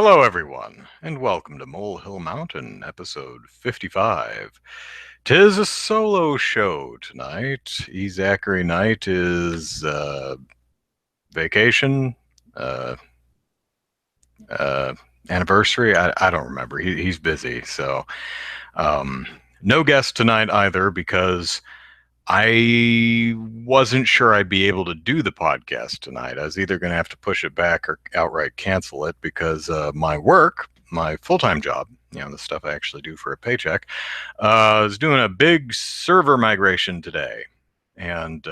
Hello, everyone, and welcome to Molehill Mountain, episode 55. 'Tis a solo show tonight. E. Zachary Knight is vacation, uh, uh, anniversary. I don't remember. He's busy, so um, no guest tonight either because I wasn't sure I'd be able to do the podcast tonight. I was either going to have to push it back or outright cancel it because my work, my full-time job, the stuff I actually do for a paycheck, is doing a big server migration today. And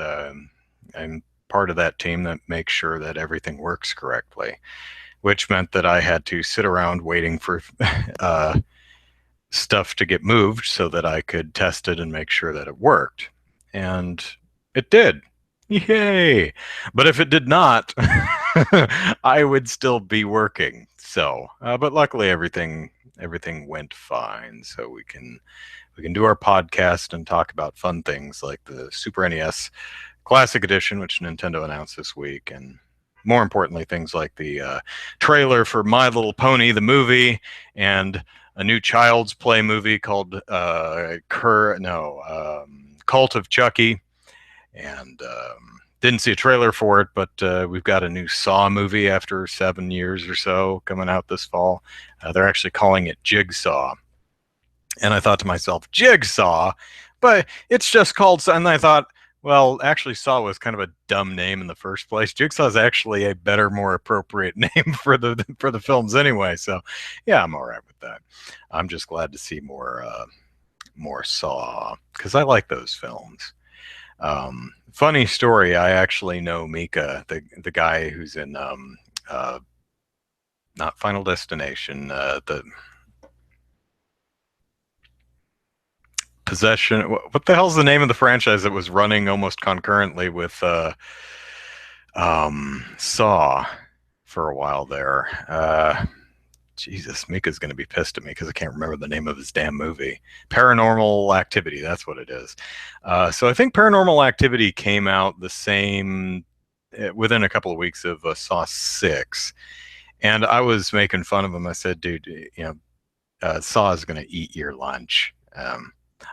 I'm part of that team that makes sure that everything works correctly, which meant that I had to sit around waiting for stuff to get moved so that I could test it and make sure that it worked. And it did. Yay! But if it did not, I would still be working. So, but luckily everything went fine. So we can do our podcast and talk about fun things like the Super NES Classic Edition, which Nintendo announced this week, and more importantly, things like the trailer for My Little Pony, the movie, and a new Child's Play movie called Cult of Chucky, and didn't see a trailer for it, but we've got a new Saw movie after 7 years or so coming out this fall. They're actually calling it Jigsaw, and I thought to myself, Jigsaw, but it's just called. And I thought, well, actually, Saw was kind of a dumb name in the first place. Jigsaw is actually a better, more appropriate name for the films anyway. So, yeah, I'm all right with that. I'm just glad to see more Saw because I like those films. Funny story. I actually know Mika, the guy who's in not Final Destination, the Possession. What the hell's the name of the franchise that was running almost concurrently with Saw for a while there? Jesus, Mika's going to be pissed at me because I can't remember the name of his damn movie. Paranormal Activity, that's what it is. So I think Paranormal Activity came out the same within a couple of weeks of Saw 6. And I was making fun of him. I said, dude, Saw is going to eat your lunch.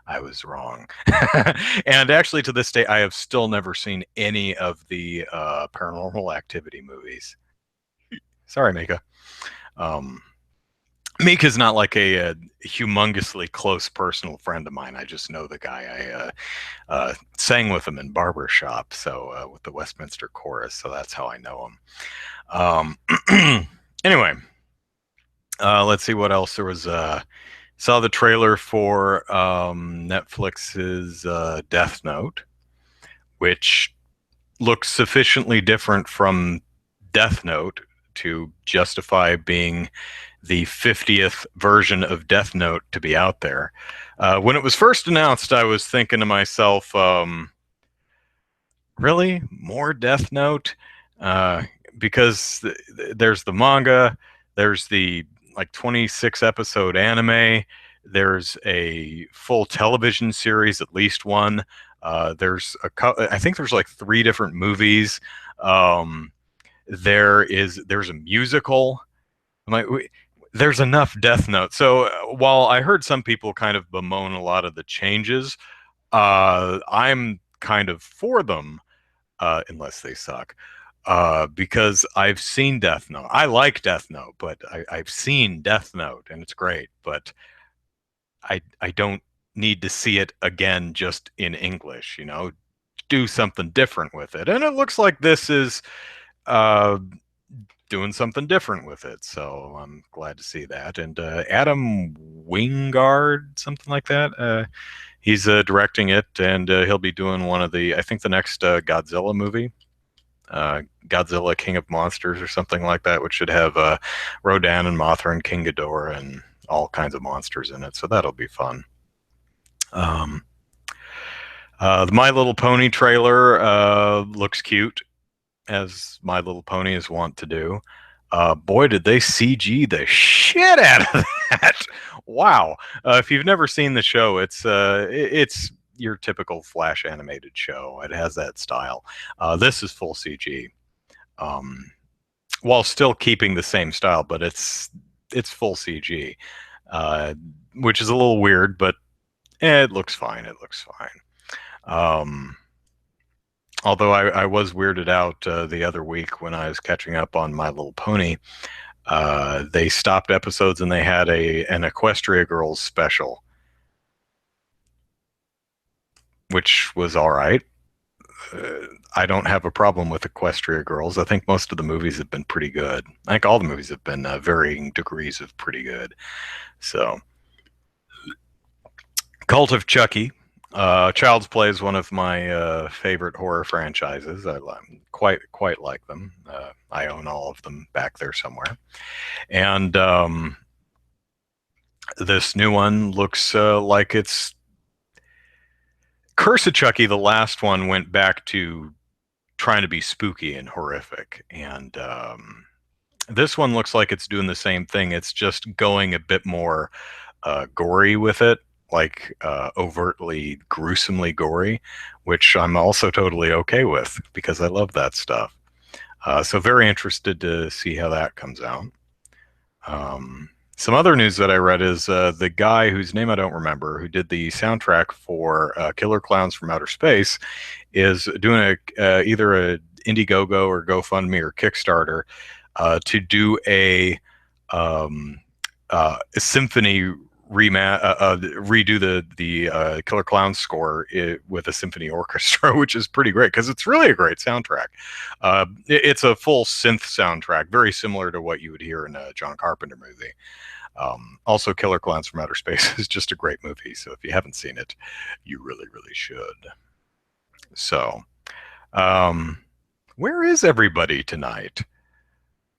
I was wrong. And actually, to this day, I have still never seen any of the Paranormal Activity movies. Sorry, Mika. Mika's not like a humongously close personal friend of mine. I just know the guy. I sang with him in barbershop, so with the Westminster Chorus, so that's how I know him. Anyway, let's see what else there was. Saw the trailer for Netflix's Death Note, which looks sufficiently different from Death Note to justify being the 50th version of Death Note to be out there. When it was first announced, I was thinking to myself, really? More Death Note? Because there's the manga, there's the 26 episode anime, there's a full television series, at least one. I think there's 3 different movies. There's a musical. I'm like, there's enough Death Note. So while I heard some people kind of bemoan a lot of the changes, I'm kind of for them, unless they suck. Because I've seen Death Note. I like Death Note, but I've seen Death Note and it's great, but I don't need to see it again just in English, do something different with it. And it looks like this is doing something different with it. So I'm glad to see that. And Adam Wingard, something like that, he's directing it, and he'll be doing I think the next Godzilla movie. Godzilla King of Monsters or something like that, which should have Rodan and Mothra and King Ghidorah and all kinds of monsters in it. So that'll be fun. The My Little Pony trailer looks cute, as My Little Pony is wont to do. Boy, did they CG the shit out of that. Wow. If you've never seen the show, it's your typical Flash animated show. It has that style. This is full CG, while still keeping the same style, but it's it's full CG, uh, which is a little weird, but it looks fine. It looks fine. Um, Although I was weirded out the other week when I was catching up on My Little Pony. They stopped episodes and they had an Equestria Girls special, which was all right. I don't have a problem with Equestria Girls. I think most of the movies have been pretty good. I think all the movies have been varying degrees of pretty good. So, Cult of Chucky. Child's Play is one of my favorite horror franchises. I quite like them. I own all of them back there somewhere. And this new one looks like it's Curse of Chucky. The last one went back to trying to be spooky and horrific, and this one looks like it's doing the same thing. It's just going a bit more gory with it, like overtly, gruesomely gory, which I'm also totally okay with because I love that stuff. So very interested to see how that comes out. Some other news that I read is the guy whose name I don't remember, who did the soundtrack for Killer Clowns from Outer Space, is doing either a Indiegogo or GoFundMe or Kickstarter to do a symphony redo the Killer Clowns score with a symphony orchestra, which is pretty great because it's really a great soundtrack. It's a full synth soundtrack, very similar to what you would hear in a John Carpenter movie. Also, Killer Clowns from Outer Space is just a great movie, so if you haven't seen it, you really, really should. So, where is everybody tonight?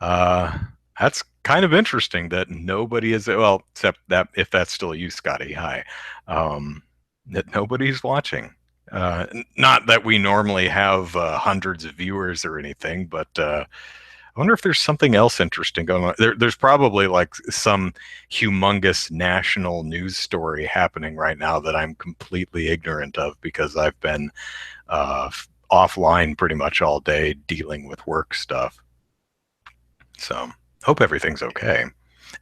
That's kind of interesting that nobody is, well, except that if that's still you, Scotty, hi, that nobody's watching. Not that we normally have hundreds of viewers or anything, but I wonder if there's something else interesting going on. There's probably like some humongous national news story happening right now that I'm completely ignorant of because I've been offline pretty much all day dealing with work stuff. So hope everything's okay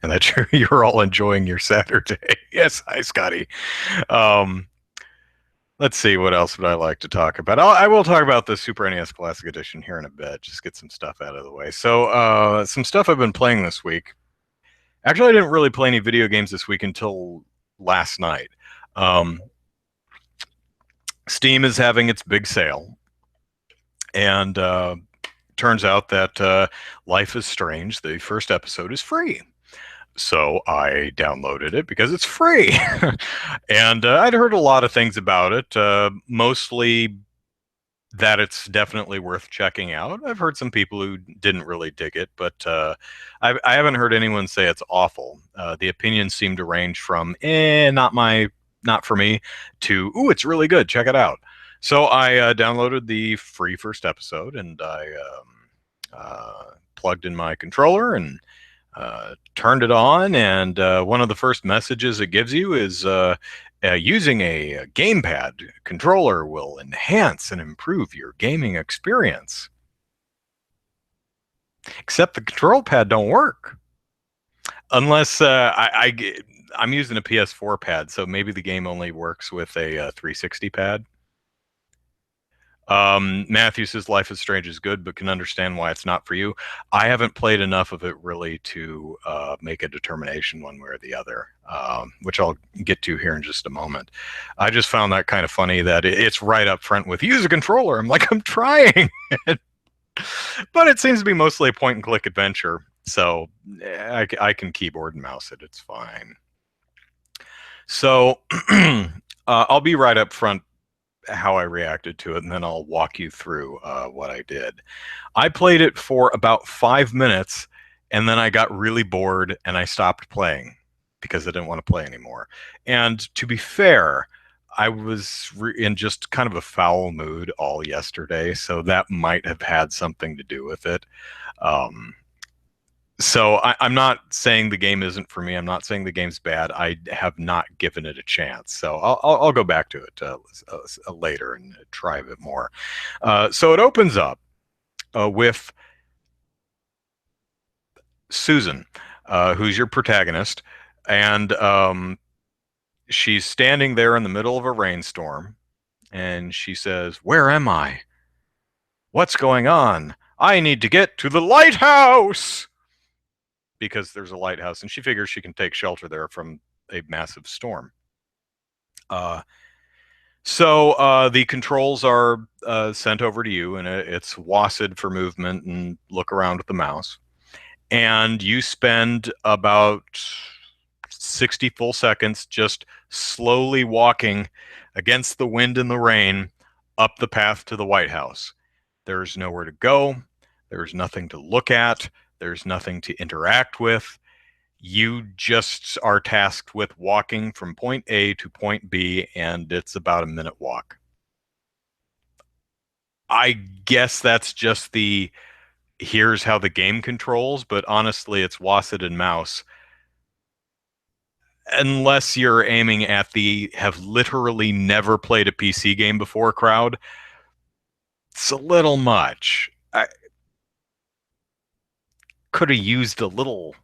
and that you're all enjoying your Saturday. Yes, hi, Scotty. Um, let's see, what else would I like to talk about? I will talk about the Super NES Classic Edition here in a bit, just get some stuff out of the way. So some stuff I've been playing this week. Actually, I didn't really play any video games this week until last night. Steam is having its big sale, and turns out that Life is Strange, the first episode, is free. So I downloaded it because it's free. And I'd heard a lot of things about it, mostly that it's definitely worth checking out. I've heard some people who didn't really dig it, but I haven't heard anyone say it's awful. The opinions seem to range from not for me, to ooh, it's really good, check it out. So I downloaded the free first episode, and I plugged in my controller and turned it on, and one of the first messages it gives you is using a gamepad controller will enhance and improve your gaming experience. Except the control pad don't work unless I'm using a PS4 pad, so maybe the game only works with a 360 pad. Matthew says Life is Strange is good, but can understand why it's not for you. I haven't played enough of it really to make a determination one way or the other, which I'll get to here in just a moment. I just found that kind of funny that it's right up front with use a controller. I'm like, I'm trying. But it seems to be mostly a point and click adventure, so I can keyboard and mouse it. It's fine. So I'll be right up front how I reacted to it, and then I'll walk you through what I did. I played it for about 5 minutes, and then I got really bored, and I stopped playing because I didn't want to play anymore. And to be fair, I was in just kind of a foul mood all yesterday, so that might have had something to do with it. So I'm not saying the game isn't for me. I'm not saying the game's bad. I have not given it a chance. So I'll go back to it later and try a bit more. So it opens up with Susan. who's your protagonist, and she's standing there in the middle of a rainstorm, and she says, "Where am I? What's going on? I need to get to the lighthouse!" Because there's a lighthouse, and she figures she can take shelter there from a massive storm. Uh, so the controls are sent over to you, and it's WASD for movement and look around with the mouse. And you spend about 60 full seconds just slowly walking against the wind and the rain up the path to the White House. There's nowhere to go. There's nothing to look at. There's nothing to interact with. You just are tasked with walking from point A to point B, and it's about a minute walk. I guess that's just the here's how the game controls, but honestly, it's WASD and mouse. Unless you're aiming at the have literally never played a PC game before crowd, it's a little much. I could have used a little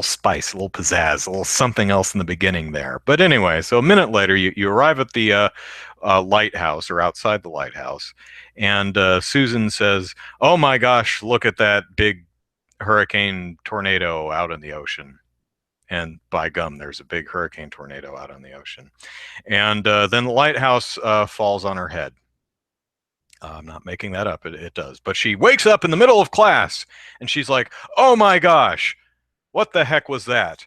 spice, a little pizzazz, a little something else in the beginning there. But anyway, so a minute later, you arrive at the lighthouse or outside the lighthouse, and Susan says, "Oh my gosh, look at that big hurricane tornado out in the ocean." And by gum, there's a big hurricane tornado out on the ocean. And then the lighthouse falls on her head. I'm not making that up. It does. But she wakes up in the middle of class and she's like, "Oh my gosh, what the heck was that?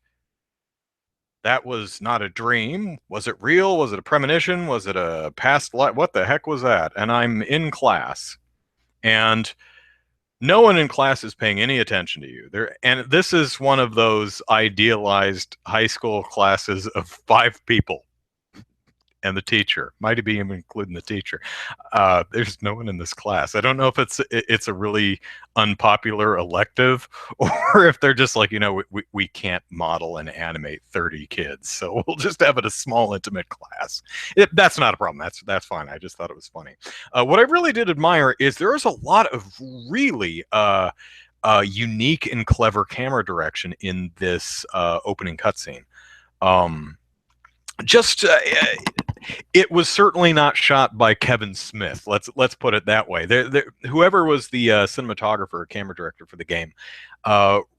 That was not a dream. Was it real? Was it a premonition? Was it a past life? What the heck was that?" And I'm in class. And no one in class is paying any attention to you. And this is one of those idealized high school classes of 5 people and the teacher. Might be even including the teacher. There's no one in this class. I don't know if it's a really unpopular elective or if they're just like, we can't model and animate 30 kids, so we'll just have it a small, intimate class. That's not a problem. That's fine. I just thought it was funny. What I really did admire is there's a lot of really unique and clever camera direction in this opening cutscene. Just it was certainly not shot by Kevin Smith. Let's put it that way. Whoever was the cinematographer, camera director for the game,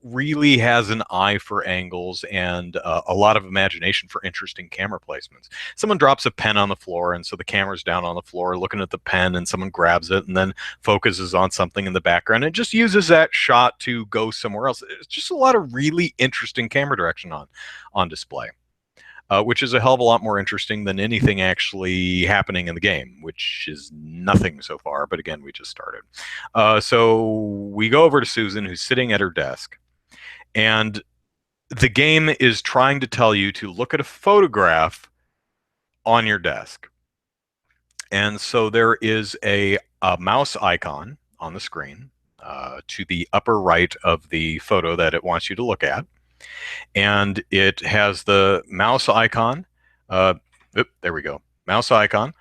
really has an eye for angles and a lot of imagination for interesting camera placements. Someone drops a pen on the floor, and so the camera's down on the floor looking at the pen, and someone grabs it and then focuses on something in the background. It just uses that shot to go somewhere else. It's just a lot of really interesting camera direction on display. Which is a hell of a lot more interesting than anything actually happening in the game, which is nothing so far. But again, we just started. So we go over to Susan, who's sitting at her desk. And the game is trying to tell you to look at a photograph on your desk. And so there is a mouse icon on the screen to the upper right of the photo that it wants you to look at. And it has the mouse icon. There we go. Mouse icon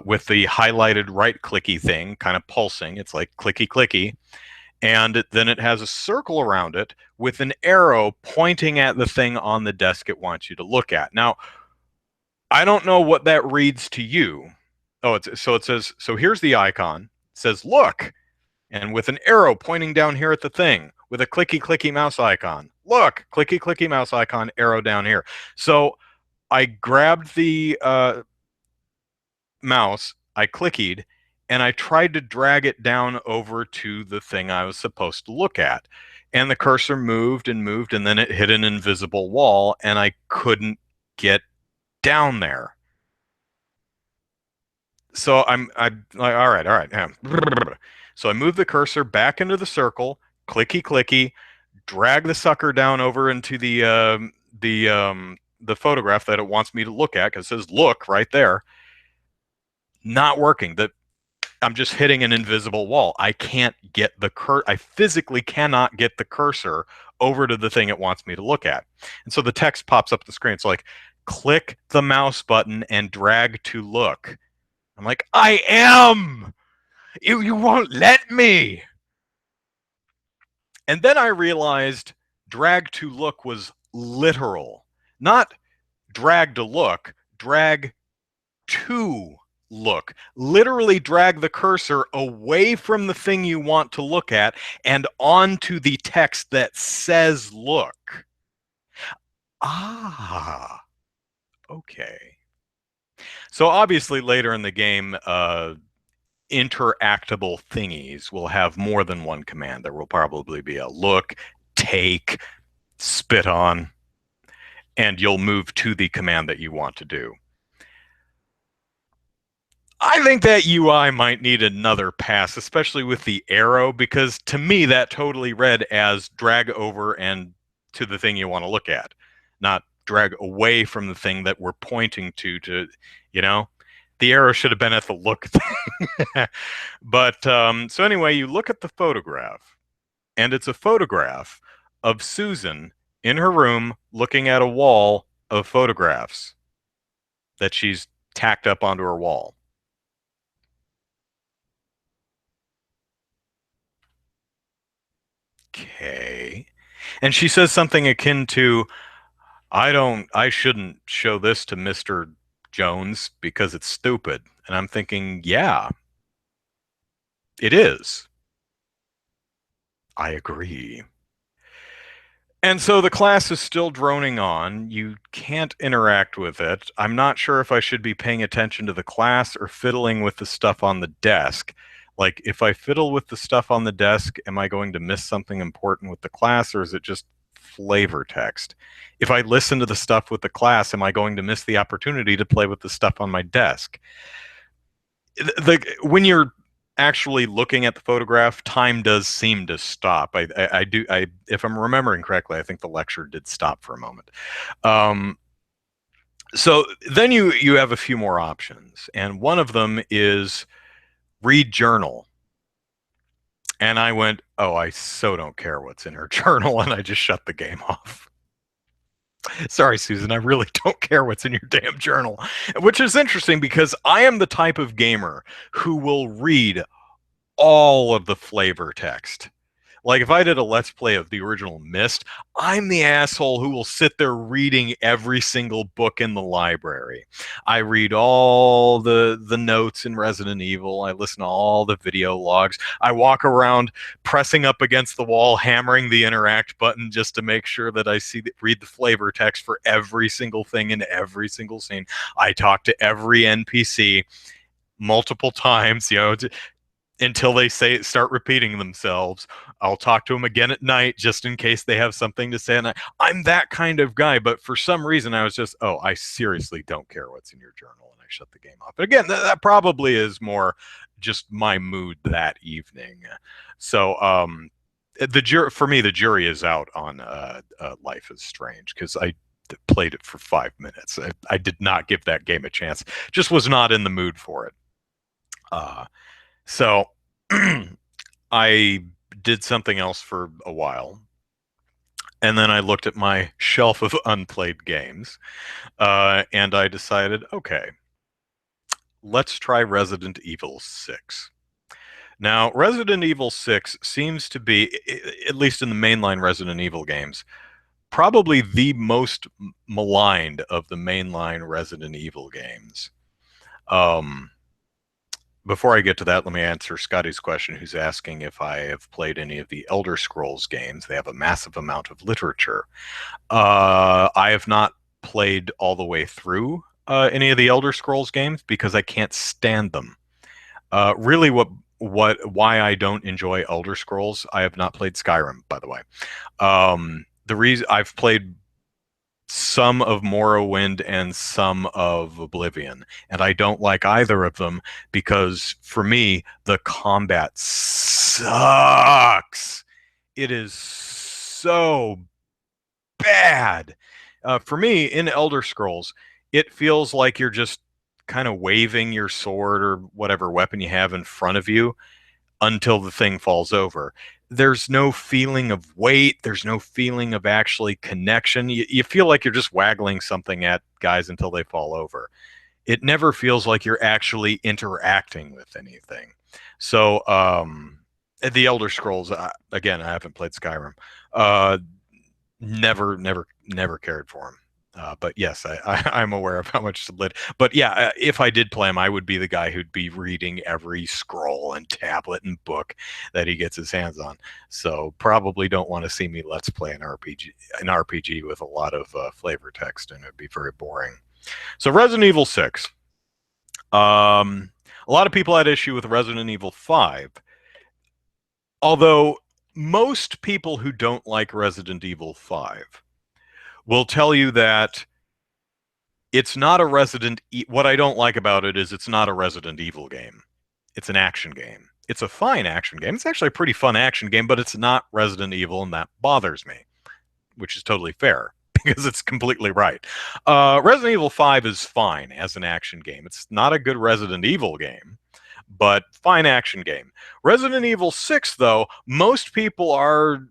with the highlighted right clicky thing kind of pulsing. It's like clicky clicky. And then it has a circle around it with an arrow pointing at the thing on the desk it wants you to look at. Now, I don't know what that reads to you. Oh, it says, so here's the icon. It says, look, and with an arrow pointing down here at the thing with a clicky clicky mouse icon. Look, clicky clicky mouse icon, arrow down here. So I grabbed the mouse, I clicked, and I tried to drag it down over to the thing I was supposed to look at. And the cursor moved and moved, and then it hit an invisible wall, and I couldn't get down there. So I'm like, all right. Yeah. So I move the cursor back into the circle, clicky clicky, drag the sucker down over into the photograph that it wants me to look at, because it says look right there. Not working. I'm just hitting an invisible wall. I can't get I physically cannot get the cursor over to the thing it wants me to look at. And so the text pops up the screen. It's like, click the mouse button and drag to look. I'm like, I am! You won't let me! And then I realized drag to look was literal, not drag to look, drag to look. Literally drag the cursor away from the thing you want to look at and onto the text that says look. Ah, okay. So obviously later in the game, interactable thingies will have more than one command. There will probably be a look, take, spit on, and you'll move to the command that you want to do. I think that UI might need another pass, especially with the arrow, because to me that totally read as drag over and to the thing you want to look at, not drag away from the thing that we're pointing to, you know? The arrow should have been at the look thing. But so anyway, you look at the photograph, and it's a photograph of Susan in her room looking at a wall of photographs that she's tacked up onto her wall. Okay. And she says something akin to, I shouldn't show this to Mr. Jones because it's stupid. And I'm thinking, yeah, it is. I agree. And so the class is still droning on. You can't interact with it. I'm not sure if I should be paying attention to the class or fiddling with the stuff on the desk. Like, if I fiddle with the stuff on the desk, am I going to miss something important with the class, or is it just flavor text? If I listen to the stuff with the class, am I going to miss the opportunity to play with the stuff on my desk? When you're actually looking at the photograph, time does seem to stop. If I'm remembering correctly, I think the lecture did stop for a moment. So then you have a few more options, and one of them is read journal. And I went, oh, I so don't care what's in her journal, and I just shut the game off. Sorry, Susan, I really don't care what's in your damn journal. Which is interesting because I am the type of gamer who will read all of the flavor text. Like, if I did a Let's Play of the original Myst, I'm the asshole who will sit there reading every single book in the library. I read all the notes in Resident Evil. I listen to all the video logs. I walk around pressing up against the wall, hammering the interact button just to make sure that I read the flavor text for every single thing in every single scene. I talk to every NPC multiple times, until they start repeating themselves. I'll talk to them again at night just in case they have something to say. And I'm that kind of guy, but for some reason I was just, oh, I seriously don't care what's in your journal, and I shut the game off. But again, that probably is more just my mood that evening. So for me, the jury is out on Life is Strange, because I played it for 5 minutes. I did not give that game a chance. Just was not in the mood for it. So I did something else for a while, and then I looked at my shelf of unplayed games, and I decided, okay, let's try Resident Evil 6. Now, Resident Evil 6 seems to be, at least in the mainline Resident Evil games, probably the most maligned of the mainline Resident Evil games. Before I get to that, let me answer Scotty's question, who's asking if I have played any of the Elder Scrolls games. They have a massive amount of literature. I have not played all the way through any of the Elder Scrolls games because I can't stand them. Really, why I don't enjoy Elder Scrolls, I have not played Skyrim, by the way. The reason I've played some of Morrowind and some of Oblivion, and I don't like either of them because for me the combat sucks. It is so bad. For me, in Elder Scrolls, it feels like you're just kind of waving your sword or whatever weapon you have in front of you until the thing falls over. There's no feeling of weight. There's no feeling of actually connection. You feel like you're just waggling something at guys until they fall over. It never feels like you're actually interacting with anything. So the Elder Scrolls, again, I haven't played Skyrim. Never cared for him. But yes, I'm aware of how much lit. But yeah, if I did play him, I would be the guy who'd be reading every scroll and tablet and book that he gets his hands on. So probably don't want to see me let's play an RPG with a lot of flavor text, and it'd be very boring. So Resident Evil 6. A lot of people had issue with Resident Evil 5, although most people who don't like Resident Evil 5 will tell you that it's not a what I don't like about it is it's not a Resident Evil game. It's an action game. It's a fine action game. It's actually a pretty fun action game, but it's not Resident Evil, and that bothers me, which is totally fair because it's completely right. Resident Evil 5 is fine as an action game. It's not a good Resident Evil game, but fine action game. Resident Evil 6, though, most people are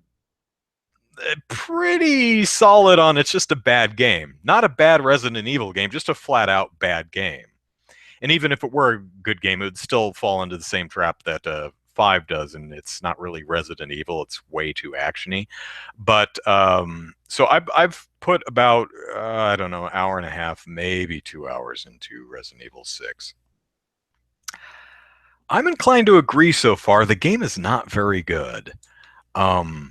pretty solid on it's just a bad game. Not a bad Resident Evil game, just a flat out bad game. And even if it were a good game, it would still fall into the same trap that 5 does, and it's not really Resident Evil. It's way too actiony. But so I've put about, I don't know, an hour and a half, maybe 2 hours into Resident Evil 6. I'm inclined to agree so far. The game is not very good. Hmm.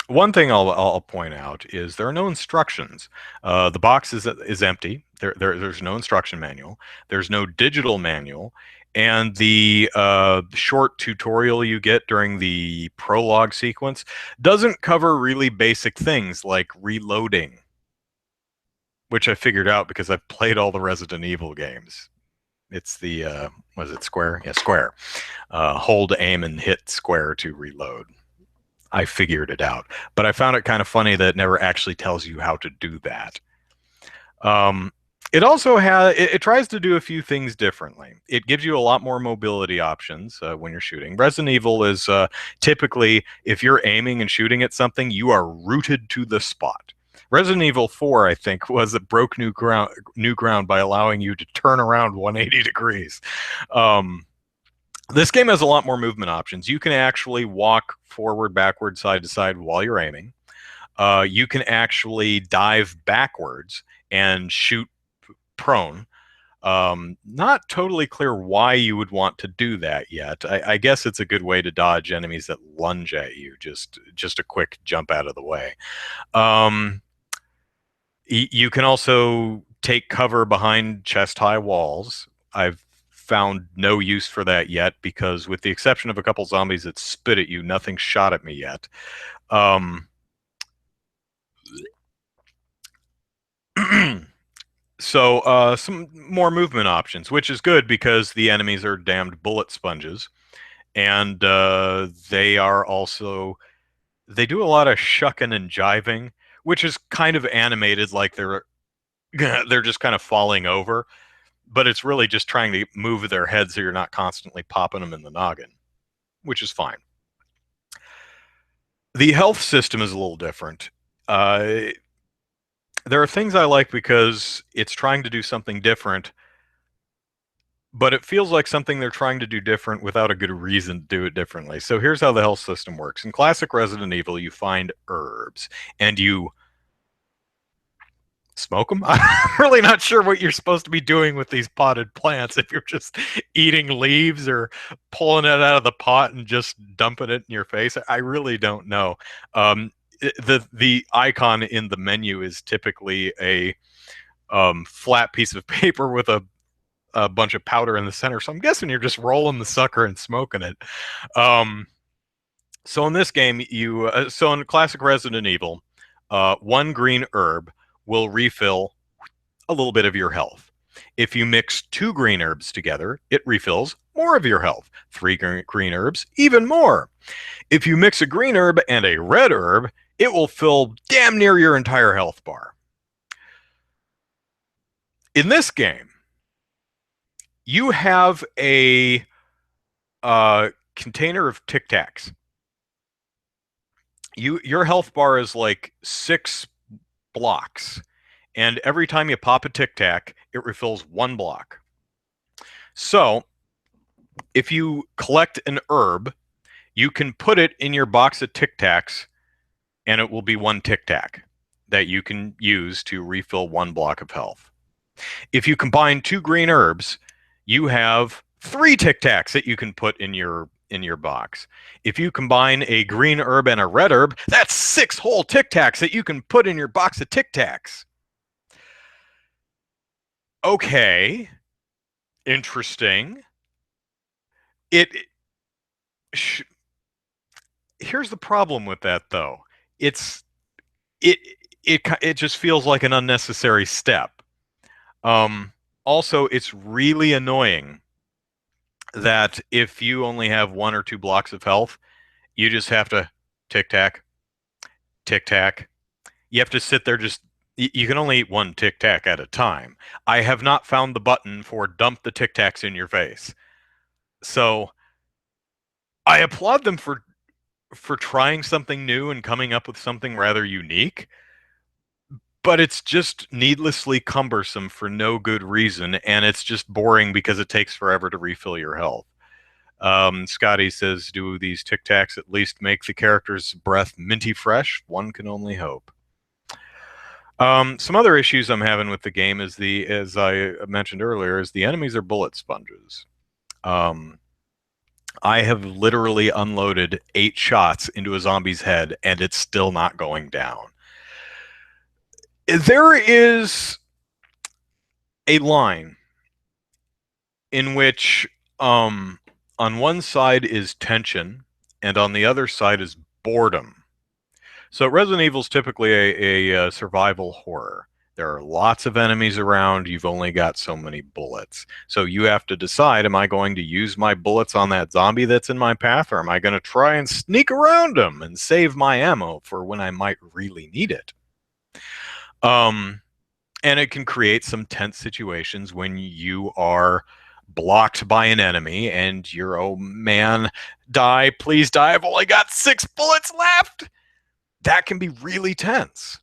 One thing I'll point out is there are no instructions. The box is empty. There's no instruction manual. There's no digital manual, and the short tutorial you get during the prologue sequence doesn't cover really basic things like reloading, which I figured out because I've played all the Resident Evil games. It's the was it square? Yeah, square. Hold, aim, and hit square to reload. I figured it out. But I found it kind of funny that it never actually tells you how to do that. It also it tries to do a few things differently. It gives you a lot more mobility options when you're shooting. Resident Evil is typically, if you're aiming and shooting at something, you are rooted to the spot. Resident Evil 4, I think, was it broke new ground by allowing you to turn around 180 degrees. This game has a lot more movement options. You can actually walk forward, backward, side to side while you're aiming. You can actually dive backwards and shoot prone. Not totally clear why you would want to do that yet. I guess it's a good way to dodge enemies that lunge at you. Just a quick jump out of the way. You can also take cover behind chest-high walls. I've found no use for that yet because, with the exception of a couple zombies that spit at you, nothing shot at me yet. So some more movement options, which is good because the enemies are damned bullet sponges, and they do a lot of shucking and jiving, which is kind of animated, like they're just kind of falling over, but it's really just trying to move their head so you're not constantly popping them in the noggin, which is fine. The health system is a little different. There are things I like because it's trying to do something different, but it feels like something they're trying to do different without a good reason to do it differently. So here's how the health system works. In classic Resident Evil, you find herbs and you smoke them. I'm really not sure what you're supposed to be doing with these potted plants, if you're just eating leaves or pulling it out of the pot and just dumping it in your face. I really don't know. The icon in the menu is typically a flat piece of paper with a bunch of powder in the center. So I'm guessing you're just rolling the sucker and smoking it. So in this game, so in classic Resident Evil, one green herb will refill a little bit of your health. If you mix two green herbs together, it refills more of your health. Three green herbs, even more. If you mix a green herb and a red herb, it will fill damn near your entire health bar. In this game, you have a container of Tic Tacs. Your health bar is like 6 blocks, and every time you pop a Tic Tac, it refills 1 block. So if you collect an herb, you can put it in your box of Tic Tacs, and it will be one Tic Tac that you can use to refill one block of health. If you combine two green herbs, you have three Tic Tacs that you can put in your box. If you combine a green herb and a red herb, that's 6 whole Tic Tacs that you can put in your box of Tic Tacs. Okay, interesting. It sh- Here's the problem with that though. It's it it just feels like an unnecessary step. Um, Also, it's really annoying that if you only have 1 or 2 blocks of health, you just have to tic tac, tic tac. You have to sit there just. You can only eat one tic tac at a time. I have not found the button for dump the tic tacs in your face. So I applaud them for trying something new and coming up with something rather unique. But it's just needlessly cumbersome for no good reason, and it's just boring because it takes forever to refill your health. Scotty says, "Do these Tic Tacs at least make the character's breath minty fresh? One can only hope." Some other issues I'm having with the game is as I mentioned earlier, is the enemies are bullet sponges. Um, I have literally unloaded 8 shots into a zombie's head, and it's still not going down. There is a line in which on one side is tension and on the other side is boredom. So Resident Evil is typically a survival horror. There are lots of enemies around. You've only got so many bullets. So you have to decide, am I going to use my bullets on that zombie that's in my path, or am I going to try and sneak around him and save my ammo for when I might really need it? Um, and it can create some tense situations when you are blocked by an enemy and you're, oh man, die, please die, I've only got 6 bullets left. That can be really tense.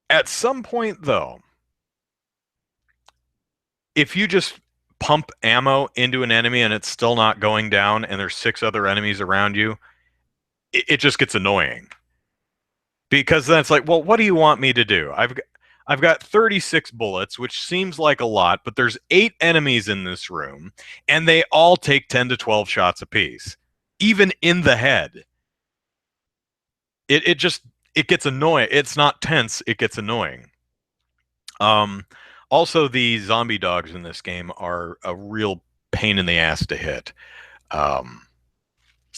At some point though, if you just pump ammo into an enemy and it's still not going down and there's 6 other enemies around you, it just gets annoying. Because then it's like, well, what do you want me to do? I've got 36 bullets, which seems like a lot, but there's 8 enemies in this room, and they all take 10 to 12 shots apiece, even in the head. It just it gets annoying. It's not tense, it gets annoying. Um, Also, the zombie dogs in this game are a real pain in the ass to hit. Um,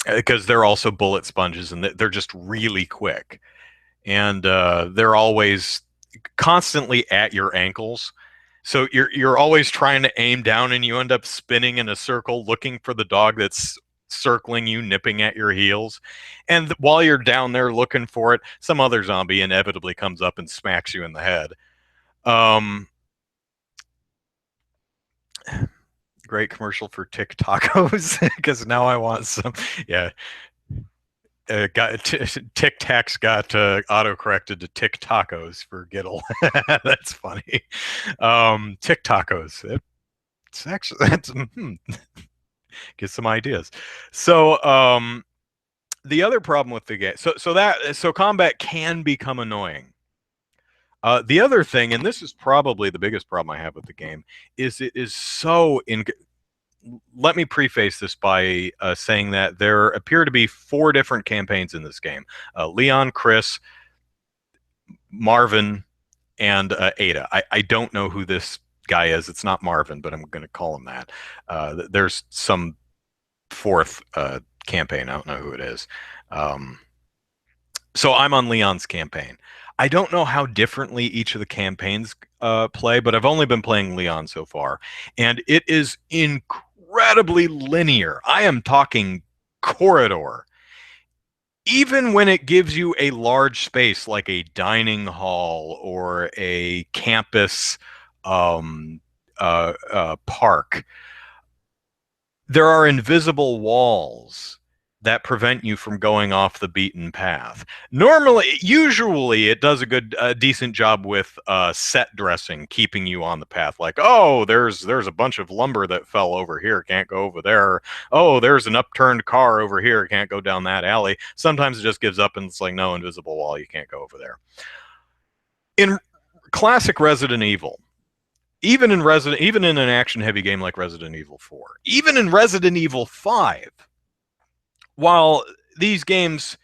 because they're also bullet sponges and they're just really quick. And they're always constantly at your ankles. So you're always trying to aim down and you end up spinning in a circle looking for the dog that's circling you, nipping at your heels. And while you're down there looking for it, some other zombie inevitably comes up and smacks you in the head. Great commercial for Tic Tacos because now I want some. Yeah, Tic Tacs got auto corrected to Tic Tacos for Giddle. That's funny. Tic Tacos. It's actually get some ideas. So the other problem with the game, so combat can become annoying. The other thing, and this is probably the biggest problem I have with the game, is it is so in. Let me preface this by saying that there appear to be 4 different campaigns in this game: Leon, Chris, Marvin, and Ada. I don't know who this guy is. It's not Marvin, but I'm going to call him that. There's some 4th campaign. I don't know who it is. So I'm on Leon's campaign. I don't know how differently each of the campaigns play, but I've only been playing Leon so far, and it is incredibly linear. I am talking corridor. Even when it gives you a large space like a dining hall or a campus park, there are invisible walls that prevent you from going off the beaten path. Usually, it does a decent job with set dressing, keeping you on the path. Like, oh, there's a bunch of lumber that fell over here, can't go over there. Oh, there's an upturned car over here, can't go down that alley. Sometimes it just gives up and it's like, no, invisible wall, you can't go over there. In classic Resident Evil, even in an action heavy game like Resident Evil 4, even in Resident Evil 5, while these games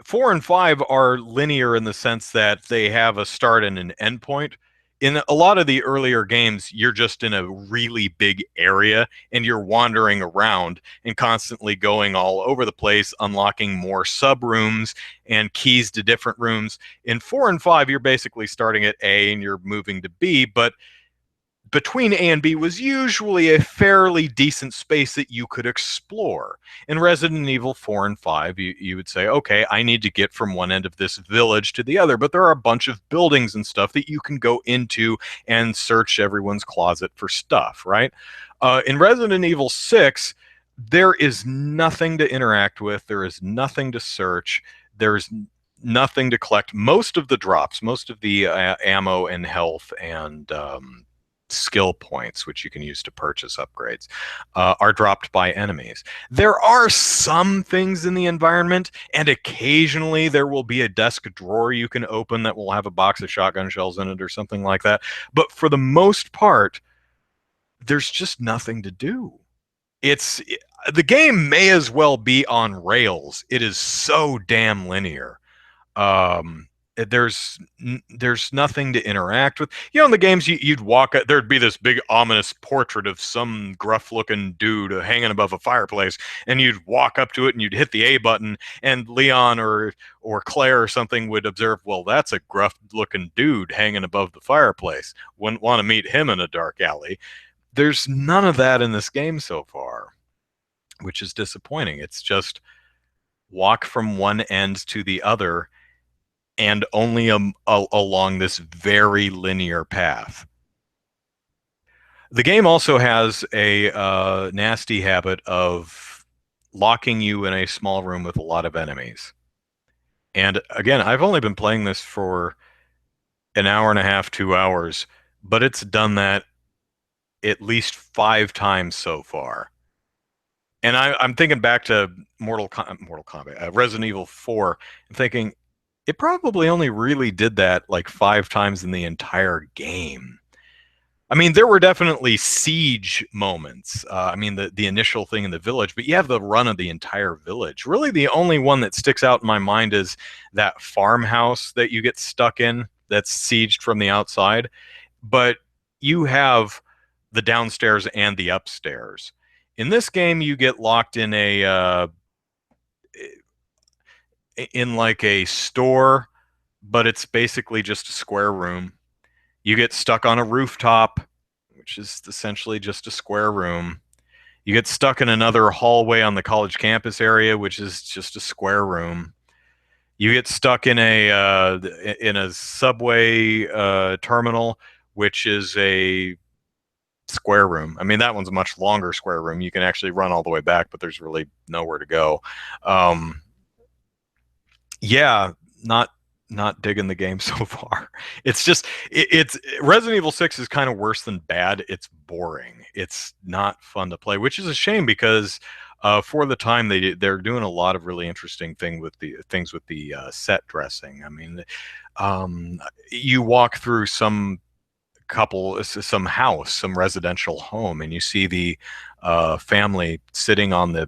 4 and 5 are linear in the sense that they have a start and an end point. In a lot of the earlier games, you're just in a really big area and you're wandering around and constantly going all over the place, unlocking more sub rooms and keys to different rooms. In 4 and 5, you're basically starting at A and you're moving to B, but between A and B was usually a fairly decent space that you could explore. In Resident Evil 4 and 5, you would say, okay, I need to get from one end of this village to the other, but there are a bunch of buildings and stuff that you can go into and search everyone's closet for stuff, right? In Resident Evil 6, there is nothing to interact with, there is nothing to search, there's nothing to collect. Most of the drops, most of the ammo and health and skill points, which you can use to purchase upgrades, are dropped by enemies. There are some things in the environment, and occasionally there will be a desk drawer you can open that will have a box of shotgun shells in it or something like that. But for the most part, there's just nothing to do. The game may as well be on rails. It is so damn linear. There's nothing to interact with. You know, in the games, you'd walk, there'd be this big ominous portrait of some gruff looking dude hanging above a fireplace, and you'd walk up to it and you'd hit the A button, and Leon or Claire or something would observe, well, that's a gruff looking dude hanging above the fireplace. Wouldn't want to meet him in a dark alley. There's none of that in this game so far, which is disappointing. It's just walk from one end to the other, and only along this very linear path. The game also has a nasty habit of locking you in a small room with a lot of enemies. And again, I've only been playing this for an hour and a half, 2 hours, but it's done that at least 5 times so far. And I'm thinking back to Mortal Kombat, Resident Evil 4, and thinking, it probably only really did that like 5 times in the entire game. I mean, there were definitely siege moments. I mean, the initial thing in the village, but you have the run of the entire village. Really, the only one that sticks out in my mind is that farmhouse that you get stuck in that's sieged from the outside. But you have the downstairs and the upstairs. In this game, you get locked in like a store, but it's basically just a square room. You get stuck on a rooftop, which is essentially just a square room. You get stuck in another hallway on the college campus area, which is just a square room. You get stuck in a subway terminal, which is a square room. I mean, that one's a much longer square room. You can actually run all the way back, but there's really nowhere to go. Yeah, not digging the game so far. It's just it's Resident Evil 6 is kind of worse than bad. It's boring. It's not fun to play, which is a shame because for the time they're doing a lot of really interesting things with the set dressing. I mean, you walk through some house, some residential home, and you see the family sitting on the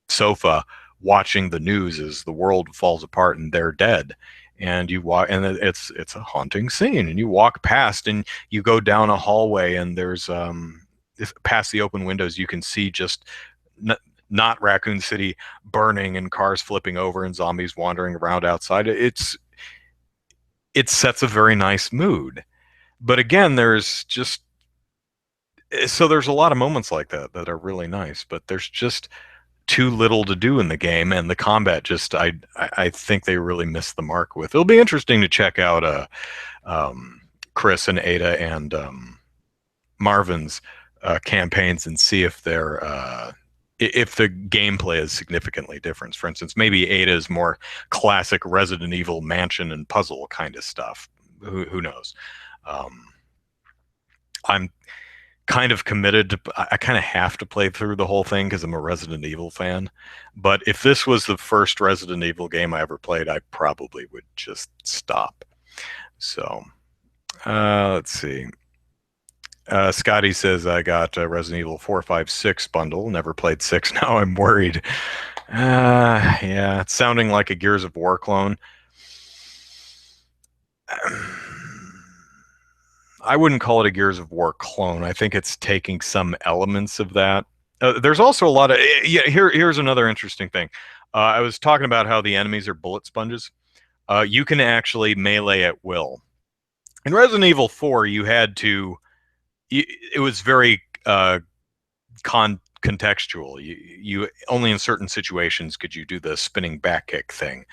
sofa watching the news as the world falls apart and they're dead. And you walk, and it's a haunting scene. And you walk past, and you go down a hallway, and there's past the open windows, you can see just not Raccoon City burning and cars flipping over and zombies wandering around outside. It sets a very nice mood. But again, there's a lot of moments like that that are really nice, but there's just too little to do in the game, and the combat just I think they really missed the mark with. It'll be interesting to check out Chris and Ada and Marvin's campaigns and see if they're if the gameplay is significantly different. For instance, maybe Ada is more classic Resident Evil mansion and puzzle kind of stuff. Who knows? Um, I'm kind of committed to. I kind of have to play through the whole thing because I'm a Resident Evil fan. But if this was the first Resident Evil game I ever played, I probably would just stop. So let's see. Scotty says I got Resident Evil 4, 5, 6 bundle. Never played 6. Now I'm worried. Yeah, it's sounding like a Gears of War clone. I wouldn't call it a Gears of War clone. I think it's taking some elements of that. There's also a lot of yeah. Here's another interesting thing. I was talking about how the enemies are bullet sponges. You can actually melee at will. In Resident Evil 4, you had to. It was very contextual. You only in certain situations could you do the spinning back kick thing.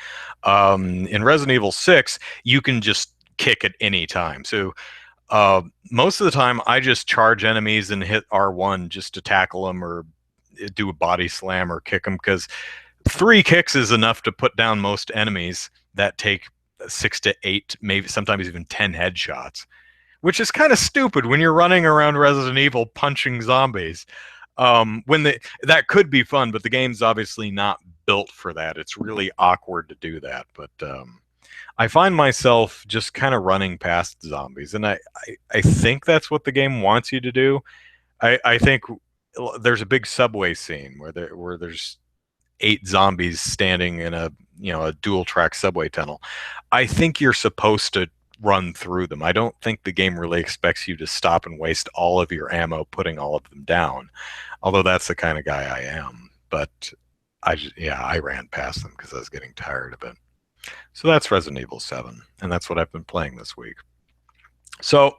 In Resident Evil 6, you can just kick at any time. So most of the time, I just charge enemies and hit R1 just to tackle them or do a body slam or kick them, because 3 kicks is enough to put down most enemies that take 6 to 8, maybe sometimes even 10 headshots, which is kind of stupid when you're running around Resident Evil punching zombies. That could be fun, but the game's obviously not built for that. It's really awkward to do that, but I find myself just kind of running past zombies, and I think that's what the game wants you to do. I think there's a big subway scene where there's 8 zombies standing in a dual track subway tunnel. I think you're supposed to run through them. I don't think the game really expects you to stop and waste all of your ammo putting all of them down, although that's the kind of guy I am. But I ran past them because I was getting tired of it. So that's Resident Evil 7, and that's what I've been playing this week. So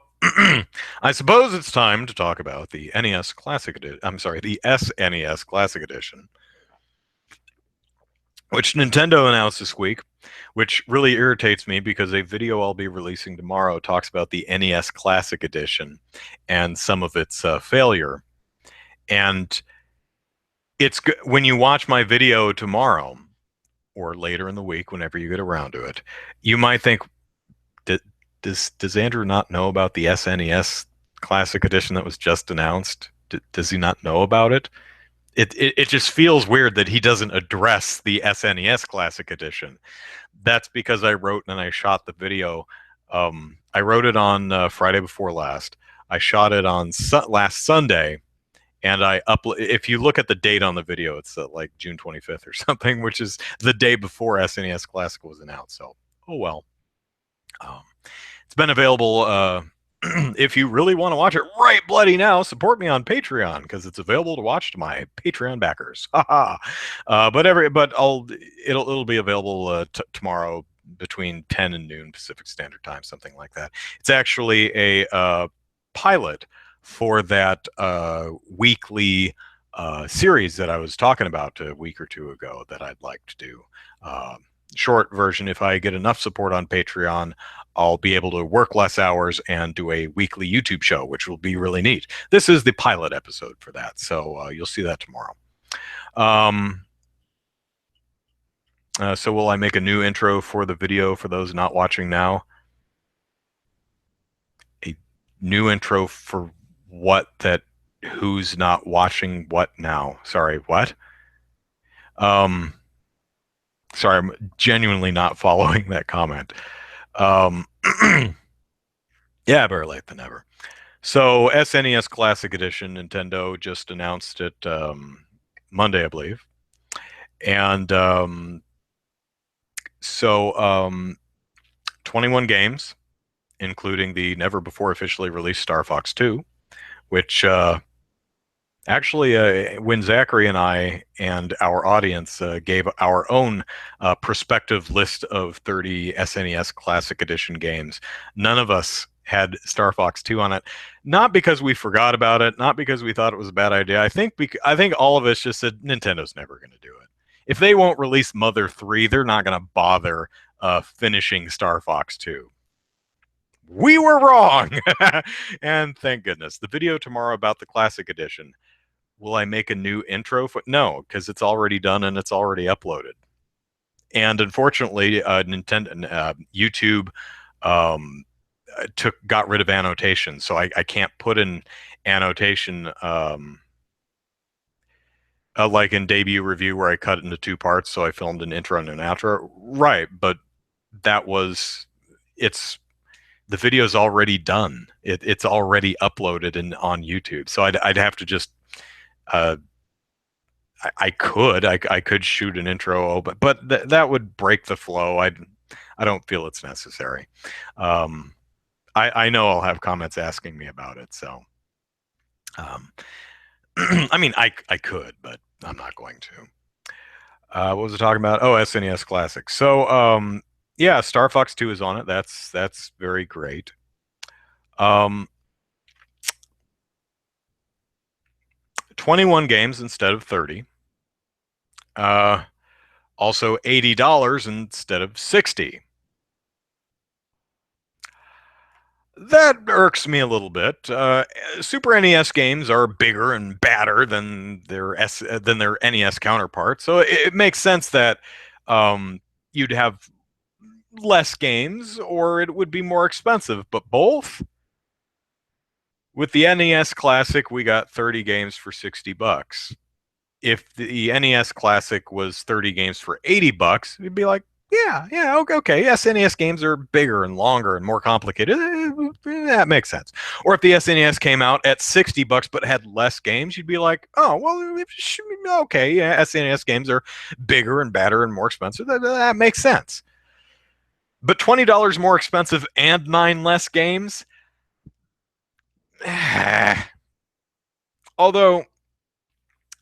I suppose it's time to talk about the NES Classic Edition. I'm sorry, the SNES Classic Edition, which Nintendo announced this week, which really irritates me because a video I'll be releasing tomorrow talks about the NES Classic Edition and some of its failure. And it's when you watch my video tomorrow or later in the week, whenever you get around to it, you might think, does Andrew not know about the SNES Classic Edition that was just announced? Does he not know about it? It just feels weird that he doesn't address the SNES Classic Edition. That's because I wrote and I shot the video. I wrote it on Friday before last. I shot it on last Sunday, and I if you look at the date on the video, it's like June 25th or something, which is the day before SNES Classic was announced. So, oh well. It's been available. If you really want to watch it right bloody now, support me on Patreon because it's available to watch to my Patreon backers. But it'll be available tomorrow between 10 and noon Pacific Standard Time, something like that. It's actually a pilot for that weekly series that I was talking about a week or two ago that I'd like to do. Short version, if I get enough support on Patreon, I'll be able to work less hours and do a weekly YouTube show, which will be really neat. This is the pilot episode for that, so you'll see that tomorrow. So will I make a new intro for the video for those not watching now? A new intro for what? That who's not watching what now? Sorry, what? Sorry, I'm genuinely not following that comment. Yeah, better late than never. So SNES Classic Edition, Nintendo just announced it Monday, I believe. And 21 games, including the never before officially released Star Fox 2, which actually, when Zachary and I and our audience gave our own prospective list of 30 SNES Classic Edition games, none of us had Star Fox 2 on it. Not because we forgot about it, not because we thought it was a bad idea. I think all of us just said Nintendo's never going to do it. If they won't release Mother 3, they're not going to bother finishing Star Fox 2. We were wrong! And thank goodness. The video tomorrow about the Classic Edition will I make a new intro? No, because it's already done and it's already uploaded. And unfortunately, Nintendo, YouTube got rid of annotation, so I can't put an annotation like in debut review where I cut it into two parts. So I filmed an intro and an outro, right? But that was it's the video's already done. It's already uploaded and on YouTube. So I'd have to just uh, I could shoot an intro, but that would break the flow. I don't feel it's necessary. Um, I know I'll have comments asking me about it. So um, I mean I could, but I'm not going to. What was I talking about? Oh, SNES Classic. So yeah, Star Fox 2 is on it. That's very great. Um, 21 games instead of 30. Uh, Also $80 instead of 60. That irks me a little bit. Super NES games are bigger and badder than their NES counterparts, so it makes sense that you'd have less games or it would be more expensive. But both with the NES Classic, we got 30 games for $60. If the NES Classic was 30 games for $80, we'd be like, yeah, okay. SNES games are bigger and longer and more complicated. That makes sense. Or if the SNES came out at $60 but had less games, you'd be like, oh, well, okay, yeah, SNES games are bigger and badder and more expensive. That makes sense. But $20 more expensive and 9 less games? Although,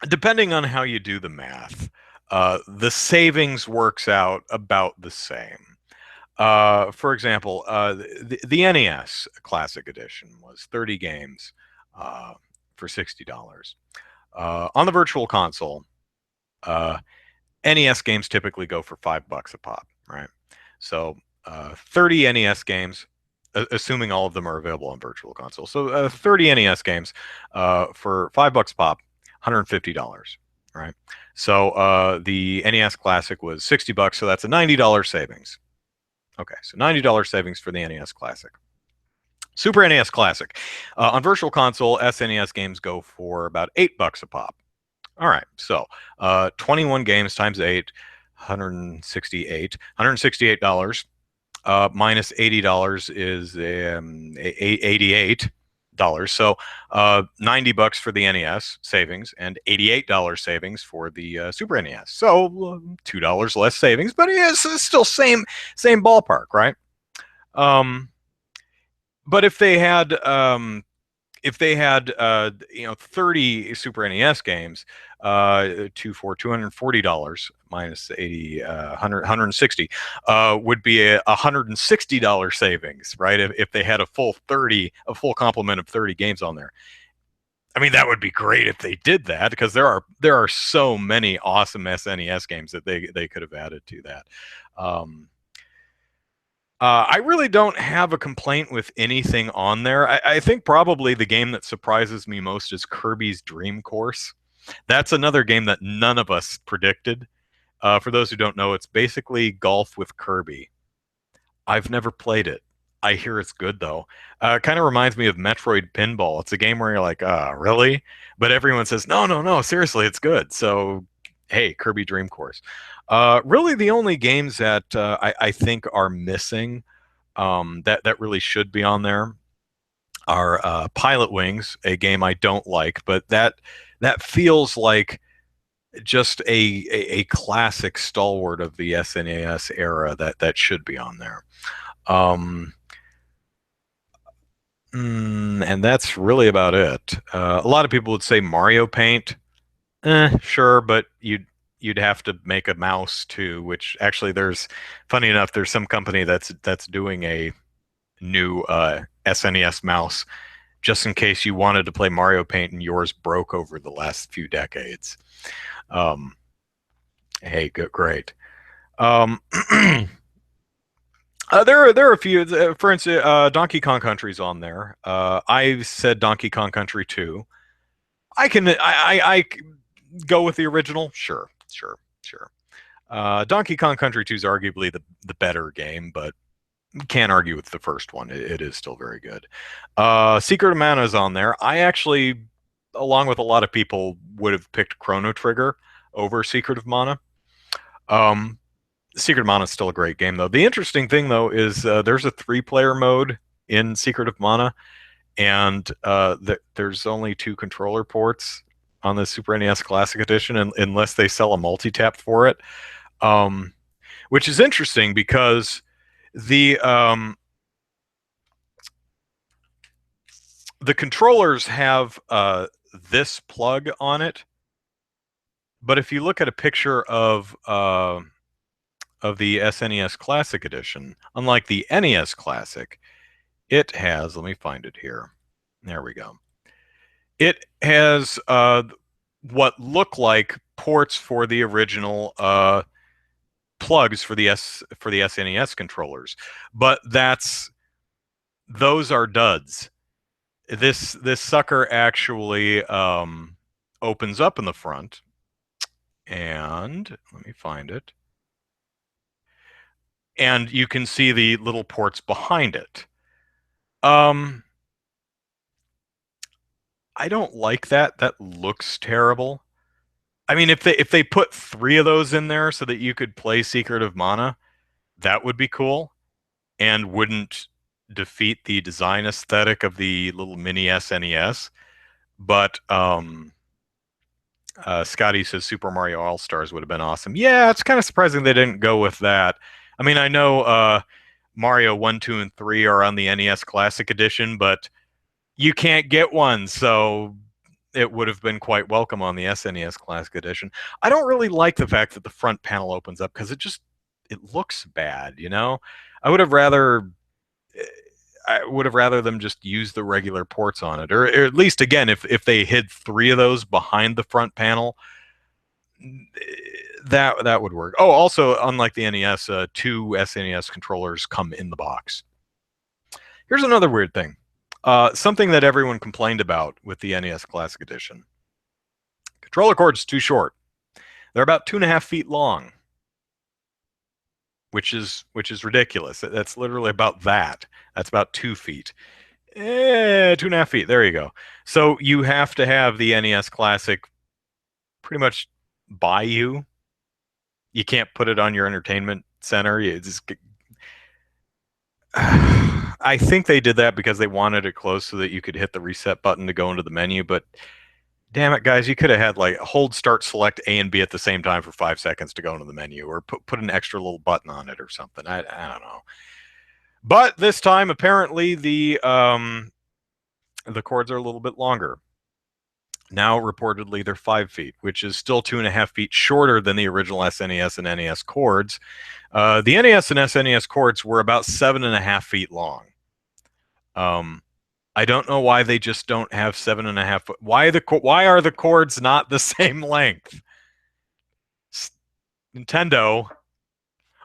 depending on how you do the math, the savings works out about the same. For example, the NES Classic Edition was 30 games for $60. On the Virtual Console, uh, NES games typically go for $5 a pop, right? So 30 NES games, assuming all of them are available on Virtual Console. So 30 NES games for $5 pop, $150, right? So the NES Classic was $60, so that's a $90 savings. Okay, so $90 savings for the NES Classic. Super NES Classic. On Virtual Console, SNES games go for about $8 a pop. All right, so 21 games times 8, 168. $168 minus $80 is $88. So $90 for the NES savings and $88 savings for the Super NES. So $2 less savings, but it's still same ballpark, right? But if they had 30 Super NES games, for $240 minus 80, 160 would be a $160 savings, right? If they had a full complement of 30 games on there. I mean, that would be great if they did that, because there are so many awesome SNES games that they could have added to that. I really don't have a complaint with anything on there. I think probably the game that surprises me most is Kirby's Dream Course. That's another game that none of us predicted. For those who don't know, it's basically golf with Kirby. I've never played it. I hear it's good though. It kind of reminds me of Metroid Pinball. It's a game where you're like, really? But everyone says, no, seriously, it's good. So, hey, Kirby Dream Course. Really, the only games that I think are missing that really should be on there are Pilot Wings, a game I don't like, but that feels like just a classic stalwart of the SNES era that should be on there. And that's really about it. A lot of people would say Mario Paint. Sure, but you'd have to make a mouse too, which actually funny enough, there's some company that's doing a new SNES mouse just in case you wanted to play Mario Paint and yours broke over the last few decades. Hey, good, great. There are a few. For instance, Donkey Kong Country's on there. I said Donkey Kong Country 2. I go with the original. Sure, sure, sure. Donkey Kong Country 2 is arguably the better game, but can't argue with the first one. It is still very good. Secret of Mana is on there. I actually, along with a lot of people, would have picked Chrono Trigger over Secret of Mana. Um, Secret of Mana is still a great game, though. The interesting thing, though, is there's a three-player mode in Secret of Mana, and there's only two controller ports on the Super NES Classic Edition, unless they sell a multi-tap for it. Um, which is interesting because the um, the controllers have this plug on it, but if you look at a picture of the SNES Classic Edition, unlike the NES Classic, it has. Let me find it here. There we go. It has what look like ports for the original plugs for the SNES controllers, but those are duds. This sucker actually opens up in the front, and let me find it, and you can see the little ports behind it. I don't like that. That looks terrible. I mean, if they put three of those in there so that you could play Secret of Mana, that would be cool, and wouldn't defeat the design aesthetic of the little mini SNES. But Scotty says Super Mario All Stars would have been awesome. Yeah, it's kind of surprising they didn't go with that. I mean, I know Mario 1, 2, and 3 are on the NES Classic Edition, but you can't get one, so it would have been quite welcome on the SNES Classic Edition. I don't really like the fact that the front panel opens up because it looks bad, you know? I would have rather I would have rather them just use the regular ports on it, or at least again, if they hid three of those behind the front panel, that would work. Oh, also, unlike the NES, two SNES controllers come in the box. Here's another weird thing. Something that everyone complained about with the NES Classic Edition. Controller cord's too short. They're about 2.5 feet long, which is ridiculous. That's literally about that. That's about 2 feet. 2.5 feet. There you go. So you have to have the NES Classic pretty much by you. You can't put it on your entertainment center. You just I think they did that because they wanted it close so that you could hit the reset button to go into the menu. But damn it, guys, you could have had like hold, start, select A and B at the same time for 5 seconds to go into the menu, or put an extra little button on it or something. I don't know. But this time, apparently, the cords are a little bit longer. Now, reportedly, they're 5 feet, which is still 2.5 feet shorter than the original SNES and NES cords. The NES and SNES cords were about 7.5 feet long. I don't know why they just don't have 7.5 foot. Why are the cords not the same length? Nintendo.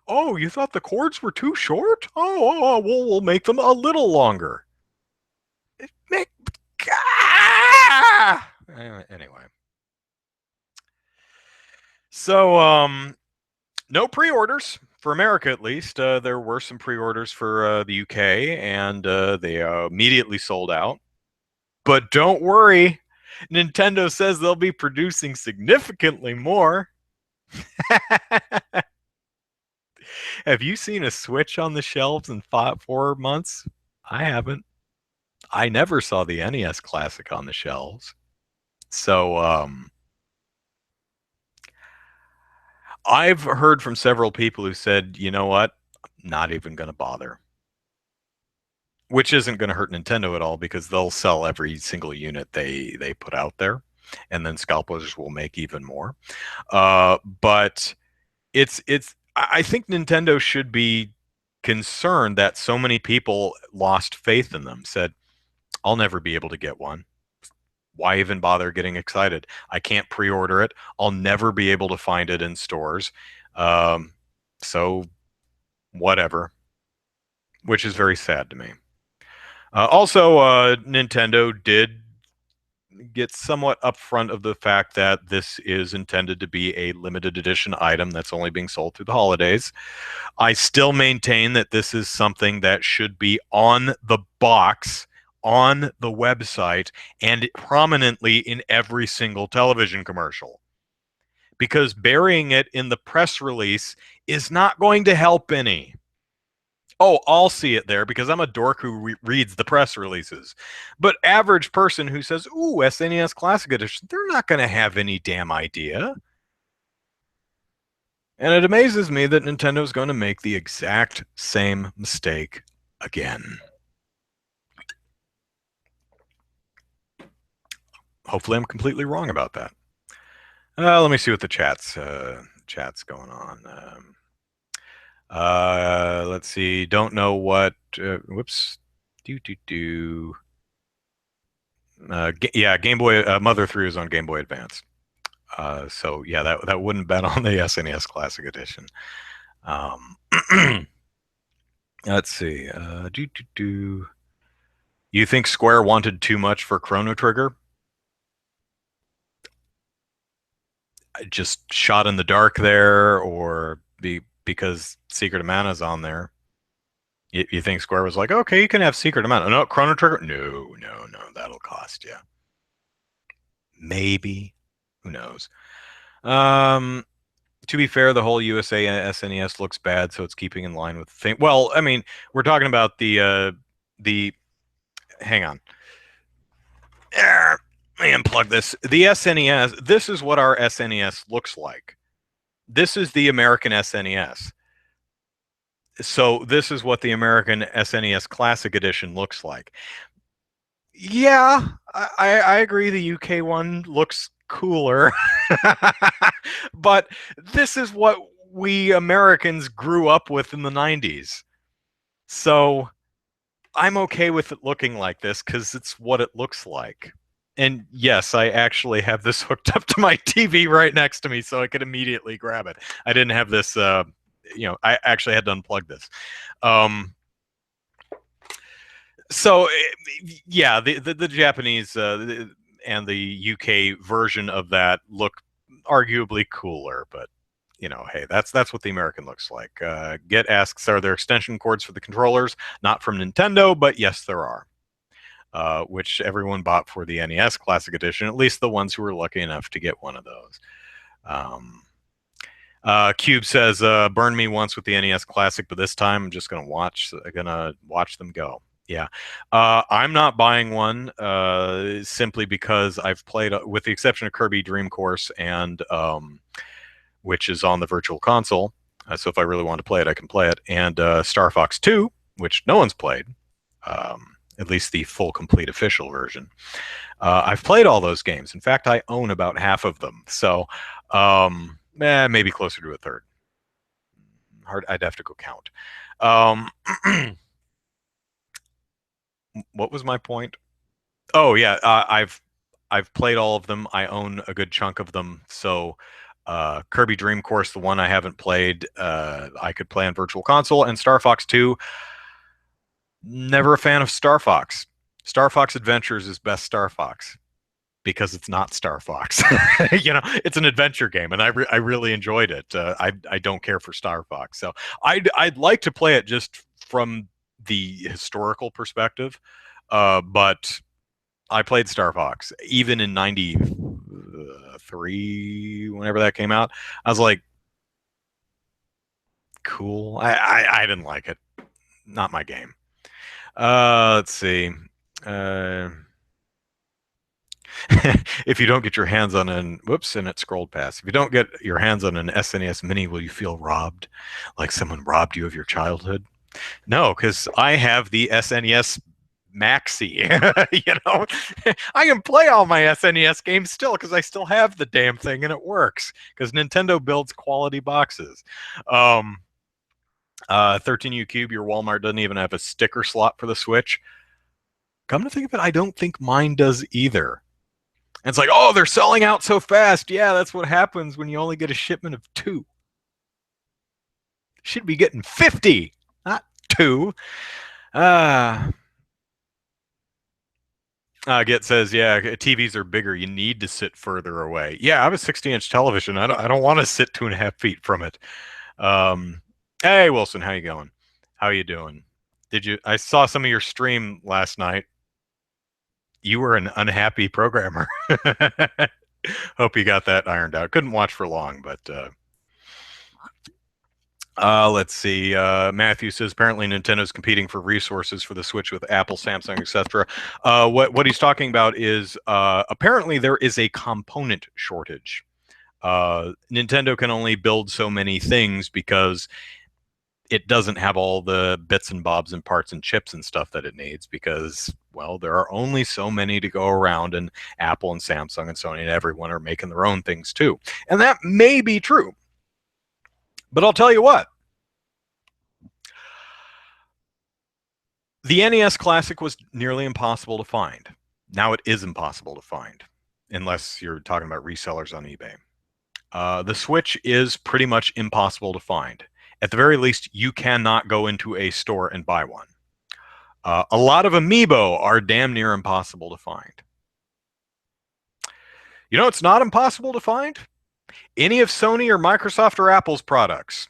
Oh, you thought the cords were too short? We'll make them a little longer. Make anyway. So no pre-orders for America, at least. There were some pre-orders for the UK, and they immediately sold out. But don't worry, Nintendo says they'll be producing significantly more. Have you seen a Switch on the shelves in 4 months? I haven't. I never saw the NES Classic on the shelves. So I've heard from several people who said, you know what, not even going to bother. Which isn't going to hurt Nintendo at all because they'll sell every single unit they put out there, and then scalpers will make even more. But it's I think Nintendo should be concerned that so many people lost faith in them. Said, I'll never be able to get one. Why even bother getting excited? I can't pre-order it. I'll never be able to find it in stores. So whatever, which is very sad to me. Also, Nintendo did get somewhat upfront of the fact that this is intended to be a limited edition item that's only being sold through the holidays. I still maintain that this is something that should be on the box, on the website, and prominently in every single television commercial. Because burying it in the press release is not going to help any. Oh, I'll see it there because I'm a dork who reads the press releases. But average person who says, ooh, SNES Classic Edition, they're not going to have any damn idea. And it amazes me that Nintendo's going to make the exact same mistake again. Hopefully I'm completely wrong about that. Let me see what the chat's going on. Let's see. Don't know what. Whoops. Yeah, Game Boy Mother 3 is on Game Boy Advance. So yeah, that wouldn't bet on the SNES Classic Edition. Let's see. You think Square wanted too much for Chrono Trigger? Just shot in the dark there, or because Secret of Mana's on there? You think Square was like, okay, you can have Secret of Mana. No, Chrono Trigger? No, that'll cost you. Maybe. Who knows? To be fair, the whole USA SNES looks bad, so it's keeping in line with the thing. Well, I mean, we're talking about the hang on. Let me unplug this. The SNES, this is what our SNES looks like. This is the American SNES. So this is what the American SNES Classic Edition looks like. Yeah, I agree. The UK one looks cooler. But this is what we Americans grew up with in the 90s. So I'm okay with it looking like this because it's what it looks like. And yes, I actually have this hooked up to my TV right next to me so I could immediately grab it. I didn't have this, I actually had to unplug this. So yeah, the Japanese and the UK version of that look arguably cooler, but hey, that's what the American looks like. Get asks, are there extension cords for the controllers? Not from Nintendo, but yes, there are. Which everyone bought for the NES Classic Edition, at least the ones who were lucky enough to get one of those. Cube says, burn me once with the NES Classic, but this time I'm just gonna watch them go. Yeah, I'm not buying one simply because I've played, with the exception of Kirby Dream Course, and which is on the Virtual Console. So if I really want to play it, I can play it. And Star Fox 2, which no one's played, at least the full, complete, official version. I've played all those games. In fact, I own about half of them. So maybe closer to a third. I'd have to go count. What was my point? Oh yeah, I've played all of them. I own a good chunk of them. So Kirby Dream Course, the one I haven't played, I could play on Virtual Console. And Star Fox 2, never a fan of Star Fox. Star Fox Adventures is best Star Fox because it's not Star Fox. It's an adventure game, and I really enjoyed it. I don't care for Star Fox, so I'd like to play it just from the historical perspective, but I played Star Fox even in '93, whenever that came out. I was like, cool. I didn't like it. Not my game. Let's see. If you don't get your hands on and it scrolled past. If you don't get your hands on an SNES Mini, will you feel robbed? Like someone robbed you of your childhood? No, because I have the SNES Maxi. I can play all my SNES games still because I still have the damn thing and it works because Nintendo builds quality boxes. 13U Cube, your Walmart doesn't even have a sticker slot for the Switch. Come to think of it, I don't think mine does either. And it's like, oh, they're selling out so fast. Yeah, that's what happens when you only get a shipment of 2. Should be getting 50, not 2. Get says, yeah, TVs are bigger. You need to sit further away. Yeah, I have a 60-inch television. I don't want to sit 2.5 feet from it. Um, hey, Wilson, how you going? How you doing? Did you? I saw some of your stream last night. You were an unhappy programmer. Hope you got that ironed out. Couldn't watch for long, but let's see. Matthew says apparently Nintendo's competing for resources for the Switch with Apple, Samsung, etc. What he's talking about is apparently there is a component shortage. Nintendo can only build so many things because it doesn't have all the bits and bobs and parts and chips and stuff that it needs because, well, there are only so many to go around, and Apple and Samsung and Sony and everyone are making their own things too. And that may be true. But I'll tell you what, the NES Classic was nearly impossible to find. Now it is impossible to find, unless you're talking about resellers on eBay. The Switch is pretty much impossible to find. At the very least, you cannot go into a store and buy one. A lot of amiibo are damn near impossible to find. You know, it's not impossible to find any of Sony or Microsoft or Apple's products.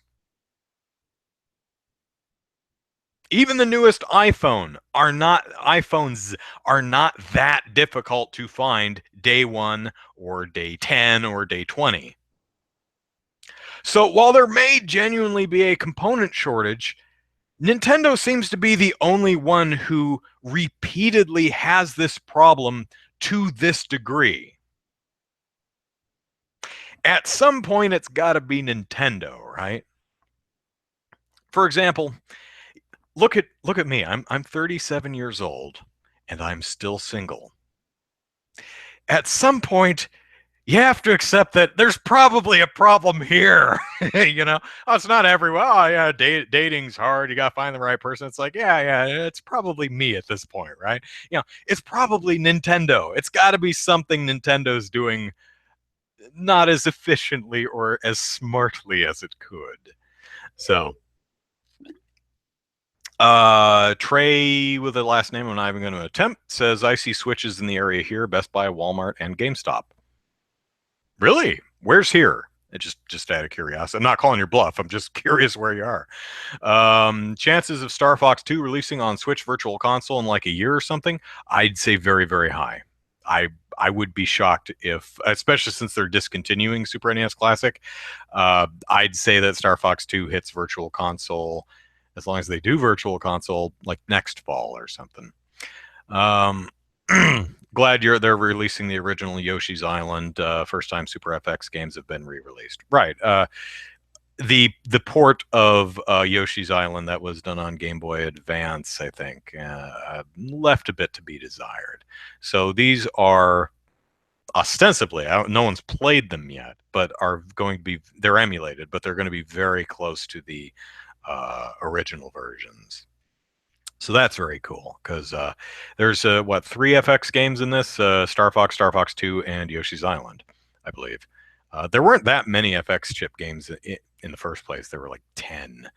Even the newest iPhones are not that difficult to find day 1 or day 10 or day 20. So while there may genuinely be a component shortage, Nintendo seems to be the only one who repeatedly has this problem to this degree. At some point, it's got to be Nintendo, right? For example, look at me. I'm 37 years old, and I'm still single. At some point, you have to accept that there's probably a problem here. You know, oh, it's not everywhere. Oh, yeah, dating's hard. You got to find the right person. It's like, yeah, it's probably me at this point, right? You know, it's probably Nintendo. It's got to be something Nintendo's doing not as efficiently or as smartly as it could. So, Trey with a last name I'm not even going to attempt says, I see Switches in the area here, Best Buy, Walmart, and GameStop. Really? Where's here? Just out of curiosity. I'm not calling your bluff. I'm just curious where you are. Chances of Star Fox 2 releasing on Switch Virtual Console in like a year or something, I'd say very, very high. I would be shocked if, especially since they're discontinuing Super NES Classic, I'd say that Star Fox 2 hits Virtual Console, as long as they do Virtual Console, like next fall or something. Glad they're releasing the original Yoshi's Island. First time Super FX games have been re-released. Right. The port of Yoshi's Island that was done on Game Boy Advance, I think, left a bit to be desired. So these are ostensibly, no one's played them yet, but are going to be, they're emulated, but they're going to be very close to the original versions. So that's very cool because there's 3 FX games in this: Star Fox, Star Fox 2, and Yoshi's Island, I believe. There weren't that many FX chip games in the first place. There were like 10.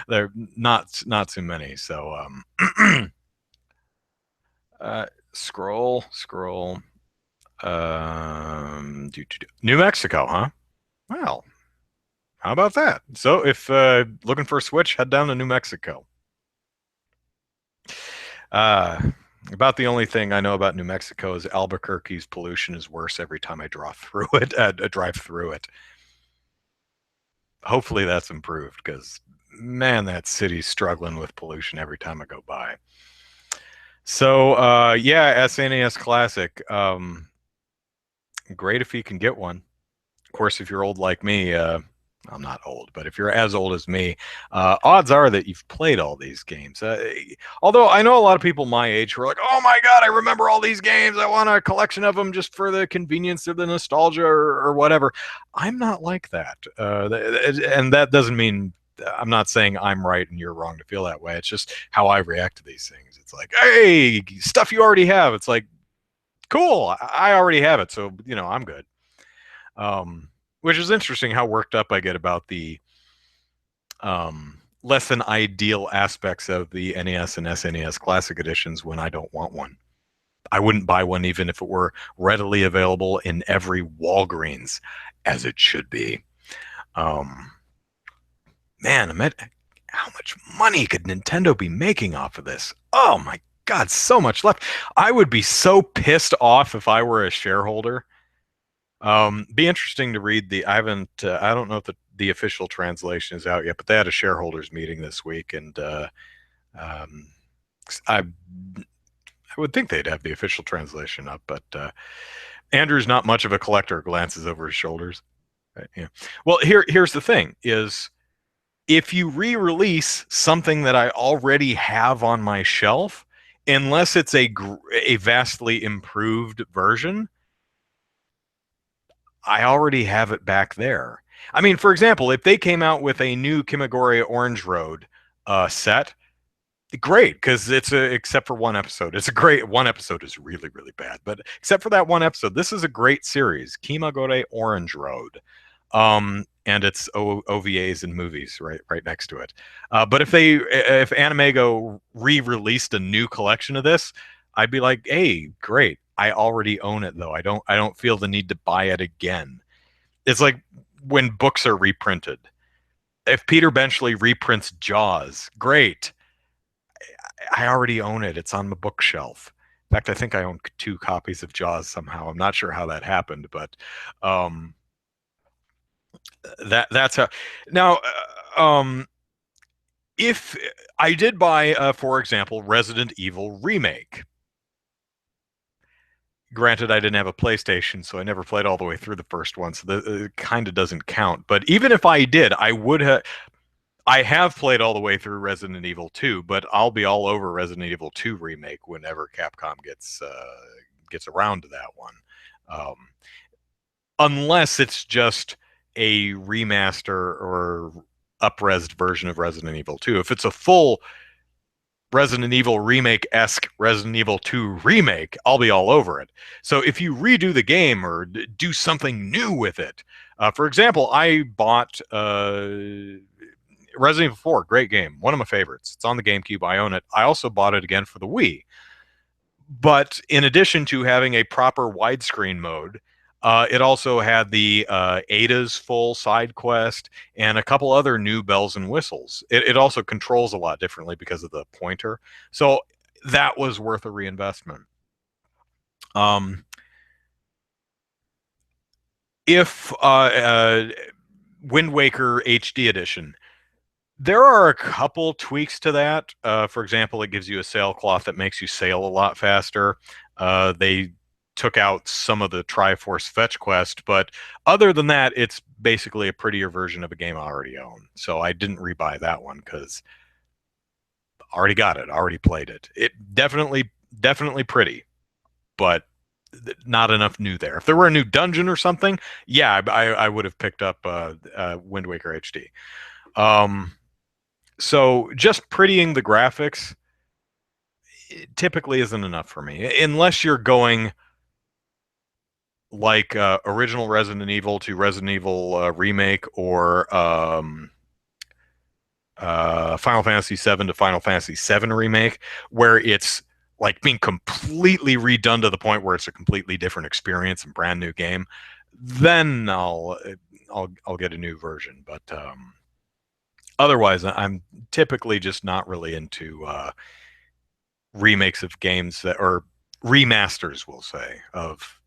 They're not too many. So scroll. New Mexico, huh? Well, how about that? So if looking for a Switch, head down to New Mexico. About the only thing I know about New Mexico is Albuquerque's pollution is worse every time I drive through it. Hopefully that's improved because, man, that city's struggling with pollution every time I go by. So, yeah, SNES Classic. Great if you can get one. Of course, if you're old like me, I'm not old, but if you're as old as me, odds are that you've played all these games. Although I know a lot of people my age who are like, oh my God, I remember all these games. I want a collection of them just for the convenience or the nostalgia or whatever. I'm not like that. And that doesn't mean, I'm not saying I'm right and you're wrong to feel that way. It's just how I react to these things. It's like, hey, stuff you already have. It's like, cool, I already have it. So, you know, I'm good. Which is interesting how worked up I get about the less than ideal aspects of the NES and SNES Classic Editions when I don't want one. I wouldn't buy one even if it were readily available in every Walgreens, as it should be. Um, Man, how much money could Nintendo be making off of this? Oh my God, so much left. I would be so pissed off if I were a shareholder. Be interesting to read I haven't, I don't know if the official translation is out yet, but they had a shareholders meeting this week, and um, I would think they'd have the official translation up, but Andrew's not much of a collector, glances over his shoulders. Right, yeah. Well, here's the thing: is if you re-release something that I already have on my shelf, unless it's a vastly improved version, I already have it back there. I mean, for example, if they came out with a new Kimagure Orange Road set, great, because except for one episode, it's a great one episode is really really bad, but except for that one episode, this is a great series, Kimagure Orange Road, and it's OVAs and movies right next to it. But if Animego re-released a new collection of this, I'd be like, hey, great. I already own it though. I don't feel the need to buy it again. It's like when books are reprinted. If Peter Benchley reprints Jaws, great. I already own it. It's on the bookshelf. In fact, I think I own 2 copies of Jaws somehow. I'm not sure how that happened, but um, that's how. Now, if I did buy, for example, Resident Evil Remake. Granted, I didn't have a PlayStation, so I never played all the way through the first one, so it kind of doesn't count. But even if I did, I would have. I have played all the way through Resident Evil 2, but I'll be all over Resident Evil 2 remake whenever Capcom gets around to that one, um, unless it's just a remaster or up-resed version of Resident Evil 2. If it's a full Resident Evil remake-esque Resident Evil 2 remake, I'll be all over it. So if you redo the game or do something new with it, for example, I bought Resident Evil 4, great game, one of my favorites. It's on the GameCube. I own it. I also bought it again for the Wii. But in addition to having a proper widescreen mode, it also had the Ada's full side quest and a couple other new bells and whistles. It also controls a lot differently because of the pointer. So that was worth a reinvestment. If Wind Waker HD Edition, there are a couple tweaks to that. For example, it gives you a sailcloth that makes you sail a lot faster. They took out some of the Triforce fetch quest, but other than that, it's basically a prettier version of a game I already own. So I didn't rebuy that one because I already got it, already played it. It definitely pretty, but not enough new there. If there were a new dungeon or something, yeah, I would have picked up Wind Waker HD. So just prettying the graphics typically isn't enough for me, unless you're going like original Resident Evil to Resident Evil remake, or Final Fantasy VII to Final Fantasy VII remake, where it's like being completely redone to the point where it's a completely different experience and brand new game. Then I'll get a new version, but otherwise, I'm typically just not really into remakes of games that, or remasters, we'll say, of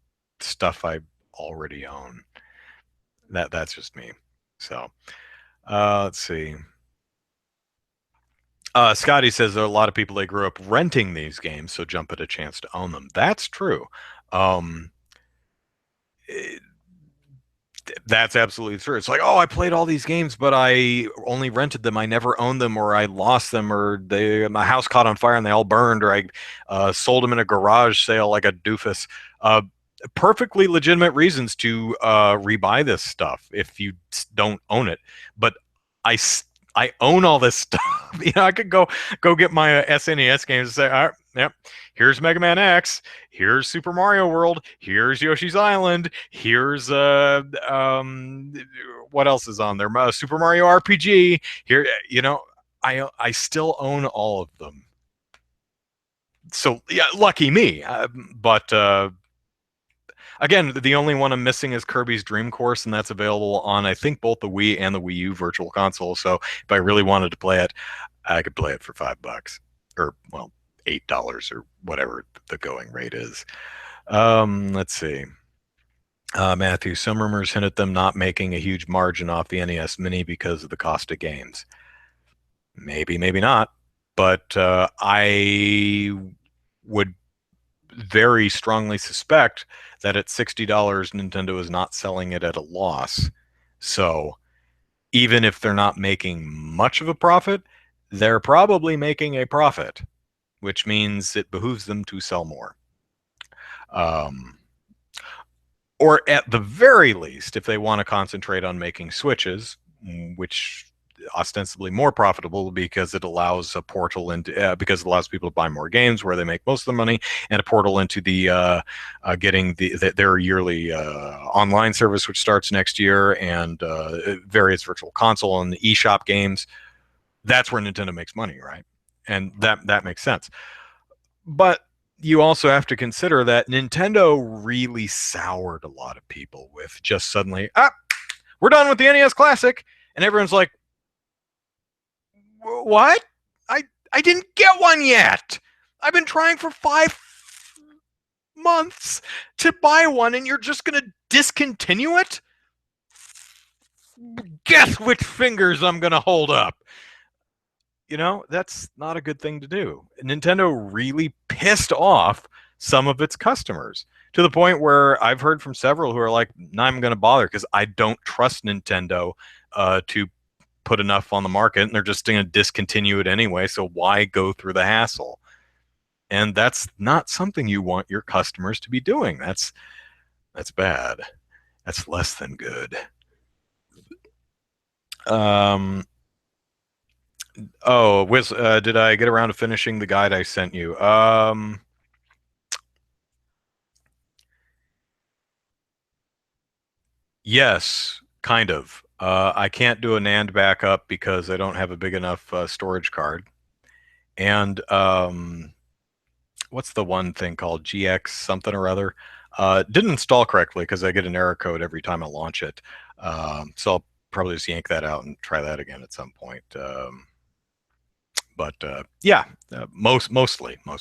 stuff I already own. That's just me. So let's see. Scotty says there are a lot of people that grew up renting these games, so jump at a chance to own them. That's true. Um, That's absolutely true. It's like, oh, I played all these games, but I only rented them. I never owned them, or I lost them, or my house caught on fire and they all burned, or I sold them in a garage sale like a doofus. Perfectly legitimate reasons to rebuy this stuff if you don't own it. But I I own all this stuff. I could go get my SNES games and say, all right, yep, here's Mega Man X, here's Super Mario World, here's Yoshi's Island, here's what else is on there? Super Mario RPG. Here, I still own all of them. So yeah, lucky me. But again, the only one I'm missing is Kirby's Dream Course, and that's available on I think both the Wii and the Wii U Virtual Console. So if I really wanted to play it, I could play it for $5, or well, $8 or whatever the going rate is. Let's see. Matthew, some rumors hint at them not making a huge margin off the NES Mini because of the cost of games. Maybe, maybe not. But I would very strongly suspect that at $60, Nintendo is not selling it at a loss. So even if they're not making much of a profit, they're probably making a profit, which means it behooves them to sell more. Um, or at the very least, if they want to concentrate on making Switches, which ostensibly more profitable because it allows a portal into because it allows people to buy more games where they make most of the money, and a portal into the getting their yearly online service, which starts next year, and various virtual console and the eShop games. That's where Nintendo makes money, right? And that makes sense. But you also have to consider that Nintendo really soured a lot of people with just suddenly, we're done with the NES Classic, and everyone's like, what? I didn't get one yet. I've been trying for 5 months to buy one, and you're just gonna discontinue it? Guess which fingers I'm gonna hold up. That's not a good thing to do. Nintendo really pissed off some of its customers to the point where I've heard from several who are like, "Not even going to bother because I don't trust Nintendo to put enough on the market, and they're just going to discontinue it anyway. So why go through the hassle?" And that's not something you want your customers to be doing. That's bad. That's less than good. Um, Oh, did I get around to finishing the guide I sent you? Yes, kind of. I can't do a NAND backup because I don't have a big enough storage card. And what's the one thing called GX something or other? Didn't install correctly because I get an error code every time I launch it. So I'll probably just yank that out and try that again at some point. But yeah, mostly. Do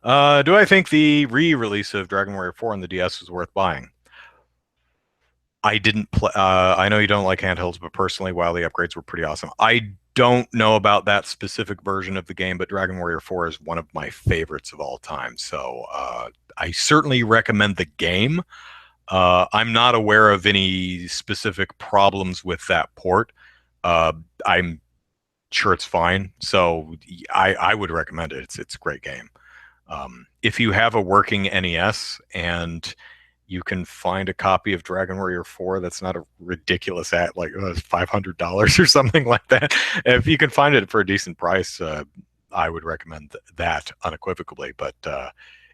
I think the re-release of Dragon Warrior 4 on the DS was worth buying? I didn't play. I know you don't like handhelds, but personally, while the upgrades were pretty awesome, I don't know about that specific version of the game, but Dragon Warrior 4 is one of my favorites of all time. So I certainly recommend the game. I'm not aware of any specific problems with that port. I'm sure it's fine. So I would recommend it. It's a great game. If you have a working NES and you can find a copy of Dragon Warrior 4 that's not a ridiculous at like $500 or something like that. If you can find it for a decent price, I would recommend that unequivocally. But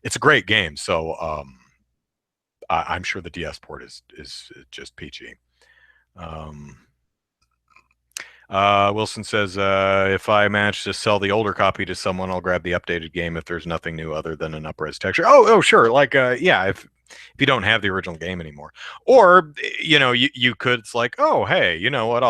it's a great game, so I'm sure the DS port is just peachy. Um, Wilson says, if I manage to sell the older copy to someone, I'll grab the updated game if there's nothing new other than an upres texture. Oh, sure. Like, yeah, if you don't have the original game anymore, or you could. It's like, oh, hey, you know what?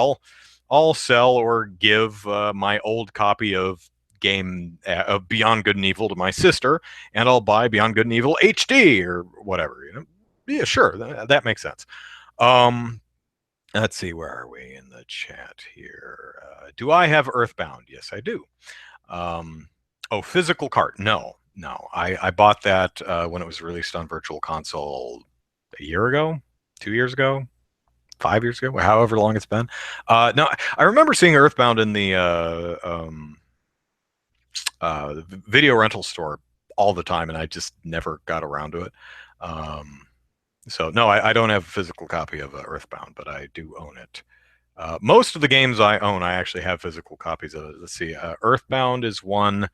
I'll sell or give my old copy of game of Beyond Good and Evil to my sister, and I'll buy Beyond Good and Evil HD or whatever. Yeah, sure, that makes sense. Um, Let's see, where are we in the chat here? Do I have Earthbound? Yes, I do. Physical cart? No. I bought that when it was released on Virtual Console a year ago, 2 years ago, 5 years ago, however long it's been. No, I remember seeing Earthbound in the video rental store all the time, and I just never got around to it. So no, I don't have a physical copy of Earthbound, but I do own it. Most of the games I own, I actually have physical copies of. Let's see, Earthbound is one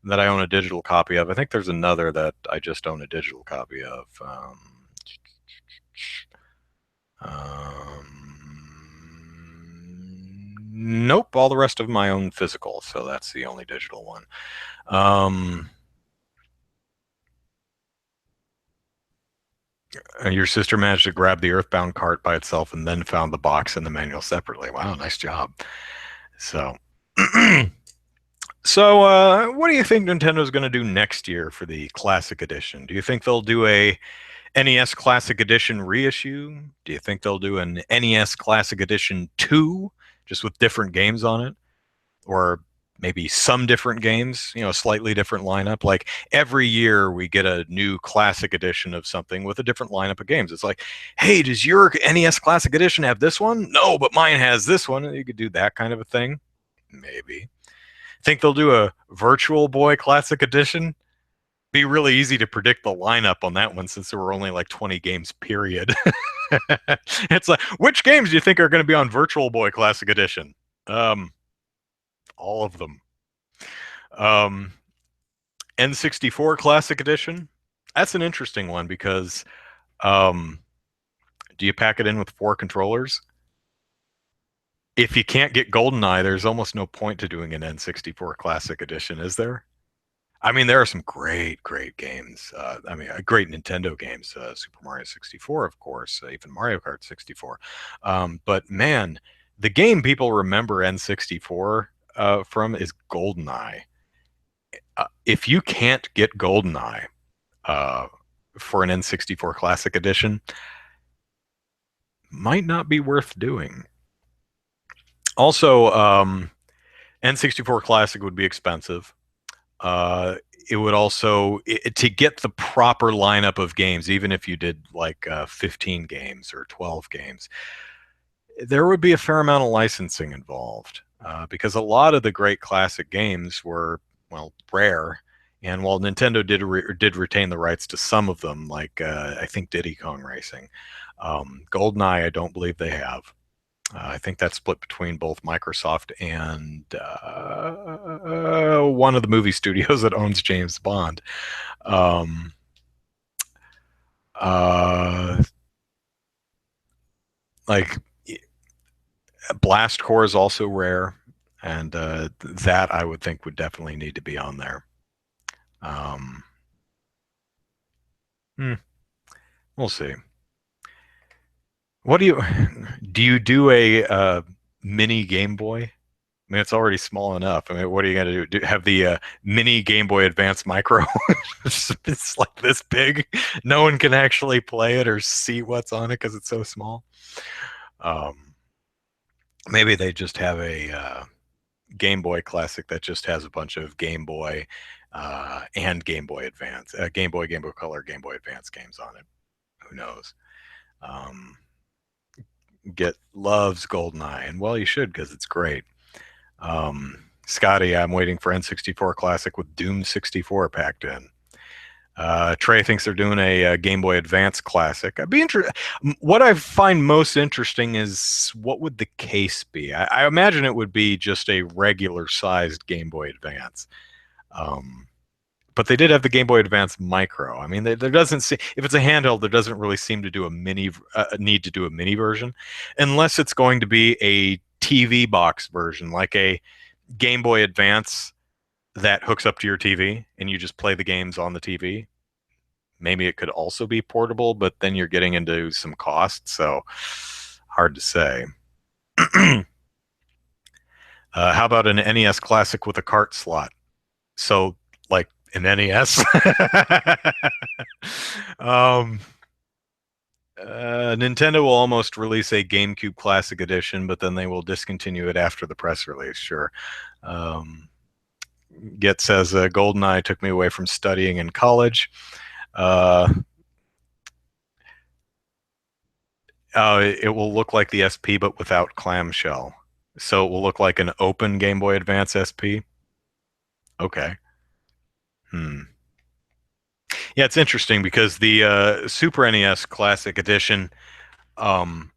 that I own a digital copy of. I think there's another that I just own a digital copy of. Nope, all the rest of my own physical, so that's the only digital one. Your sister managed to grab the Earthbound cart by itself and then found the box and the manual separately. Wow, nice job. So, what do you think Nintendo's going to do next year for the Classic Edition? Do you think they'll do a NES Classic Edition reissue? Do you think they'll do an NES Classic Edition 2, just with different games on it? Or maybe some different games, a slightly different lineup. Like every year we get a new classic edition of something with a different lineup of games. It's like, hey, does your NES Classic Edition have this one? No, but mine has this one. You could do that kind of a thing. Maybe. Think they'll do a Virtual Boy Classic Edition? Be really easy to predict the lineup on that one since there were only like 20 games, period. It's like, which games do you think are going to be on Virtual Boy Classic Edition? All of them. Um, N64 Classic Edition. That's an interesting one because um, do you pack it in with 4 controllers? If you can't get GoldenEye, there's almost no point to doing an N64 Classic Edition, is there? I mean, there are some great, great games. Great Nintendo games. Super Mario 64, of course, even Mario Kart 64. But man, the game people remember N64 from is GoldenEye. If you can't get GoldenEye for an N64 Classic Edition, might not be worth doing. Also, N64 Classic would be expensive. It would also, to get the proper lineup of games, even if you did like 15 games or 12 games, there would be a fair amount of licensing involved because a lot of the great classic games were, well, rare. And while Nintendo did retain the rights to some of them, like I think Diddy Kong Racing, GoldenEye, I don't believe they have. I think that's split between both Microsoft and one of the movie studios that owns James Bond. Um, like Blast Core is also rare, and that I would think would definitely need to be on there. Hmm, we'll see. What do you do a mini Game Boy? I mean, it's already small enough. I mean, what are you going to do? Have the mini Game Boy Advance Micro? It's like this big. No one can actually play it or see what's on it because it's so small. Um, Maybe they just have a Game Boy Classic that just has a bunch of Game Boy and Game Boy Advance, Game Boy, Game Boy Color, Game Boy Advance games on it. Who knows? Um, loves GoldenEye, and well, you should because it's great. Scotty, I'm waiting for N64 Classic with Doom 64 packed in. Trey thinks they're doing a Game Boy Advance Classic. I'd be interested. What I find most interesting is what would the case be? I imagine it would be just a regular sized Game Boy Advance. But they did have the Game Boy Advance Micro. I mean, there doesn't seem, if it's a handheld, there doesn't really seem to do a need to do a mini version, unless it's going to be a TV box version, like a Game Boy Advance that hooks up to your TV and you just play the games on the TV. Maybe it could also be portable, but then you're getting into some cost, so hard to say. How about an NES Classic with a cart slot? So, like an NES. Nintendo will almost release a GameCube Classic Edition, but then they will discontinue it after the press release. Sure. Get says GoldenEye took me away from studying in college. It will look like the SP, but without clamshell. So it will look like an open Game Boy Advance SP. Okay. Yeah, it's interesting because the Super NES Classic Edition, the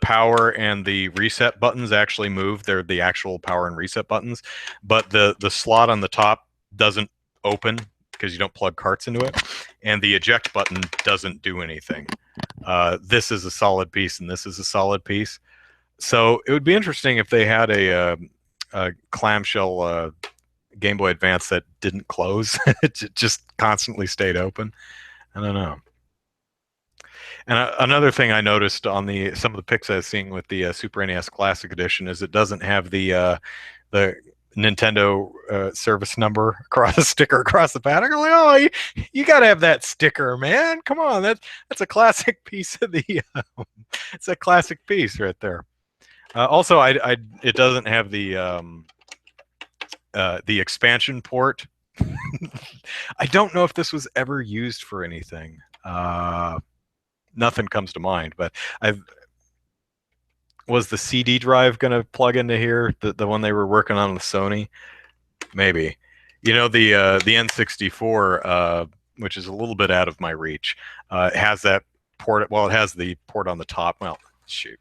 power and the reset buttons actually move. They're the actual power and reset buttons, but the slot on the top doesn't open because you don't plug carts into it, and the eject button doesn't do anything. This is a solid piece, and this is a solid piece. So it would be interesting if they had a clamshell Game Boy Advance that didn't close; it just constantly stayed open. I don't know. And another thing I noticed on the some of the pics I was seeing with the Super NES Classic Edition is it doesn't have the Nintendo service number across the sticker across the back. I'm like, oh, you got to have that sticker, man. Come on, that's a classic piece of the. It's a classic piece right there. Also, it doesn't have the expansion port. I don't know if this was ever used for anything. Nothing comes to mind, but I've was the CD drive going to plug into here? The one they were working on with Sony? Maybe. You know, the N64, which is a little bit out of my reach, has that port. Well, it has the port on the top. Well, shoot.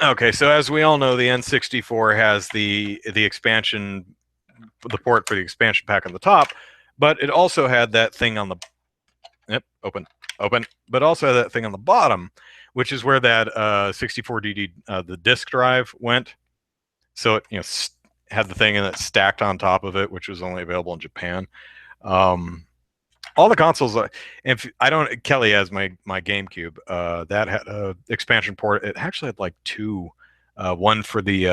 Okay, so as we all know, the N64 has the expansion, the port for the expansion pack on the top, but it also had that thing on the open, but also had that thing on the bottom, which is where that 64 DD the disk drive went. So it had the thing and it stacked on top of it, which was only available in Japan. All the consoles, if I don't, Kelly has my GameCube. That had a expansion port. It actually had like two, one for the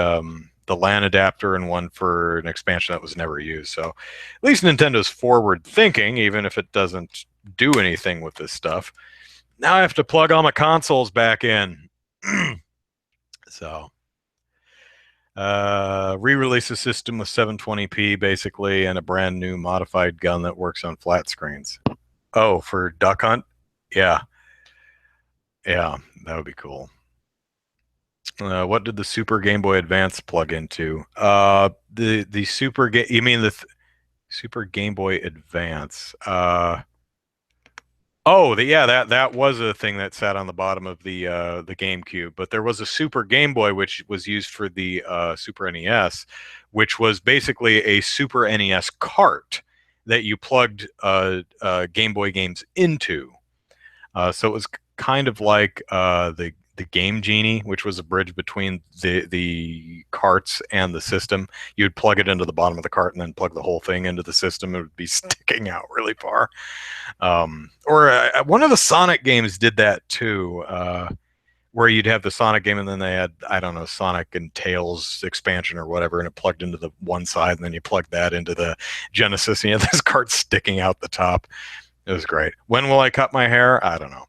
LAN adapter and one for an expansion that was never used. So at least Nintendo's forward thinking, even if it doesn't do anything with this stuff. Now I have to plug all my consoles back in. So re-release the system with 720p basically and a brand new modified gun that works on flat screens. Oh, for Duck Hunt? Yeah, that would be cool. What did the Super Game Boy Advance plug into? The Super Game. You mean the Super Game Boy Advance? That was a thing that sat on the bottom of the GameCube. But there was a Super Game Boy which was used for the Super NES, which was basically a Super NES cart that you plugged Game Boy games into. So it was kind of like the Game Genie, which was a bridge between the carts and the system. You'd plug it into the bottom of the cart and then plug the whole thing into the system. It would be sticking out really far. Or one of the Sonic games did that too, where you'd have the Sonic game and then they had, I don't know, Sonic and Tails expansion or whatever, and it plugged into the one side and then you plugged that into the Genesis and you had this cart sticking out the top. It was great. When will I cut my hair? I don't know.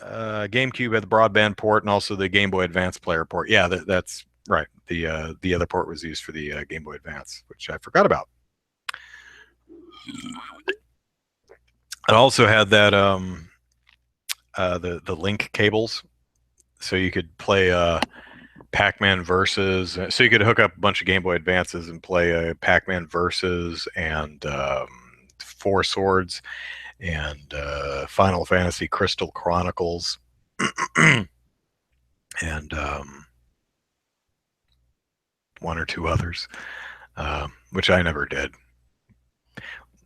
GameCube had the broadband port and also the Game Boy Advance player port. Yeah, that's right. The other port was used for the Game Boy Advance, which I forgot about. It also had that the link cables, so you could play Pac-Man Versus. So you could hook up a bunch of Game Boy Advances and play Pac-Man Versus and Four Swords and Final Fantasy Crystal Chronicles and one or two others, which I never did.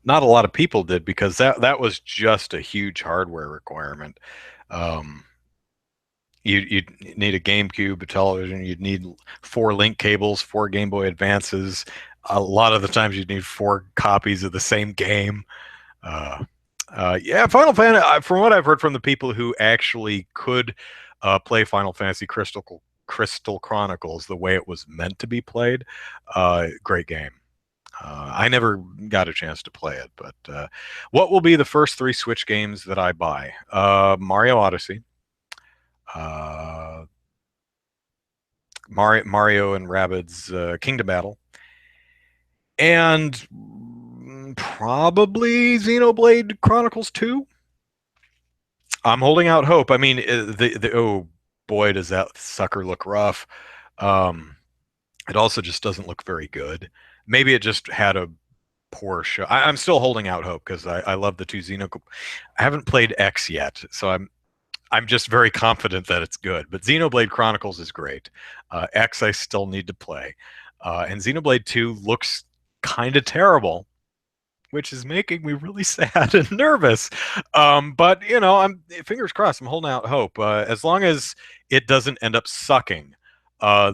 Not a lot of people did because that was just a huge hardware requirement. You'd need a GameCube, a television. You'd need 4 link cables, 4 Game Boy Advances. A lot of the times you'd need 4 copies of the same game. Final Fantasy. From what I've heard from the people who actually could play Final Fantasy Crystal Chronicles the way it was meant to be played, great game. I never got a chance to play it, but what will be the first 3 Switch games that I buy? Mario Odyssey, Mario and Rabbids Kingdom Battle, and probably Xenoblade Chronicles 2. I'm holding out hope. I mean, oh boy, does that sucker look rough. It also just doesn't look very good. Maybe it just had a poor show. I'm still holding out hope because I love the 2 Xenoblade. I haven't played X yet, so I'm just very confident that it's good. But Xenoblade Chronicles is great. X I still need to play, and Xenoblade 2 looks kind of terrible, which is making me really sad and nervous. But I'm fingers crossed. I'm holding out hope. As long as it doesn't end up sucking,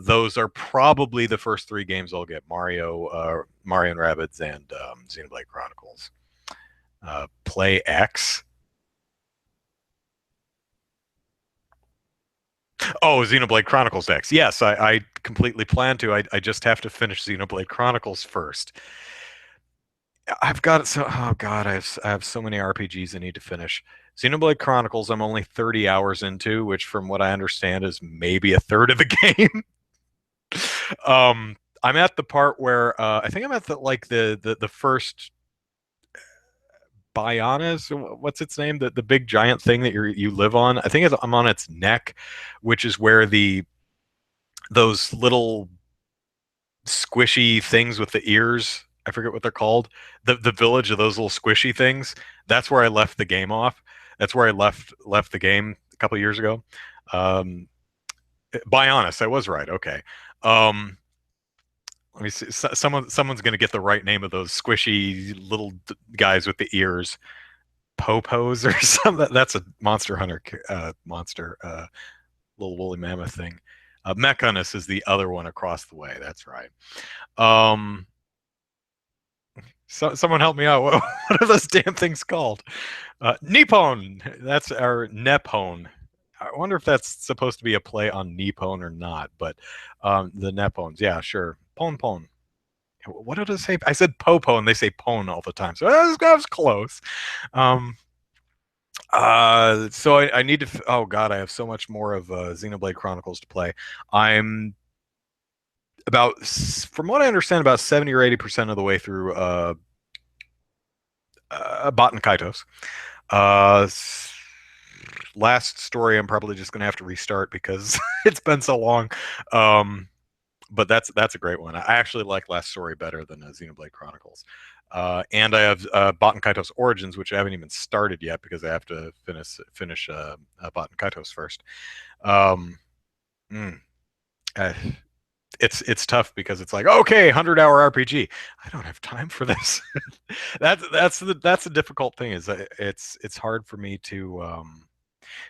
Those are probably the first three games I'll get: Mario and Rabbids, and Xenoblade Chronicles. Play X. Oh, Xenoblade Chronicles X. Yes, I completely plan to. I just have to finish Xenoblade Chronicles first. I've got so. Oh God, I have so many RPGs I need to finish. Xenoblade Chronicles, I'm only 30 hours into, which, from what I understand, is maybe a third of the game. I'm at the part where I think I'm at the first Bionis. What's its name? The big giant thing that you live on. I think I'm on its neck, which is where the those little squishy things with the ears. I forget what they're called. The village of those little squishy things. That's where I left the game off. That's where I left the game a couple of years ago. Um, Bionis, I was right. Okay. Um, Let me see. Someone's going to get the right name of those squishy little guys with the ears. Popos or something. That's a Monster Hunter monster. Little woolly mammoth thing. Mechanus is the other one across the way. That's right. Um, someone help me out. What are those damn things called? Nippon. That's our Nepone. I wonder if that's supposed to be a play on Nippon or not. But the Nepons. Yeah, sure. Pon pon. What did I say? I said popo, and they say pone all the time. So I was close. Um, so I need to. Oh God, I have so much more of Xenoblade Chronicles to play. I'm about, from what I understand, about 70 or 80% of the way through Baten Kaitos. Uh, Last story, I'm probably just going to have to restart because it's been so long. Um, but that's a great one. I actually like Last Story better than Xenoblade Chronicles. And I have Baten Kaitos Origins, which I haven't even started yet because I have to finish Baten Kaitos first. Um, mm, uh, it's tough because it's like, okay, 100-hour RPG. I don't have time for this. That's the difficult thing, is that it's hard for me to,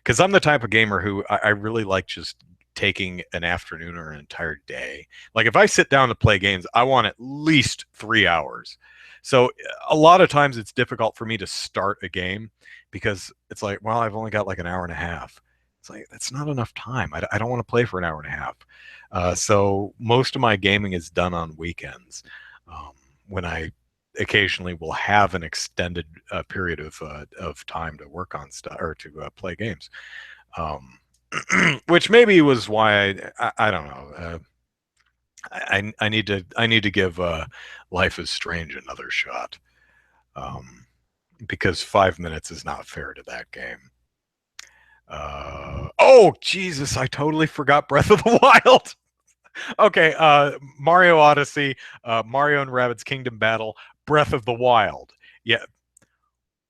because I'm the type of gamer who I really like just taking an afternoon or an entire day. Like, if I sit down to play games, I want at least 3 hours. So a lot of times it's difficult for me to start a game because it's like, well, I've only got like an hour and a half. It's like, that's not enough time. I don't want to play for an hour and a half. So most of my gaming is done on weekends, um, when I occasionally will have an extended period of time to work on stuff or to play games, um, which maybe was why I don't know. I need to give Life is Strange another shot, um, because 5 minutes is not fair to that game. Oh Jesus! I totally forgot Breath of the Wild. Okay, Mario Odyssey, Mario and Rabbids Kingdom Battle, Breath of the Wild. Yeah,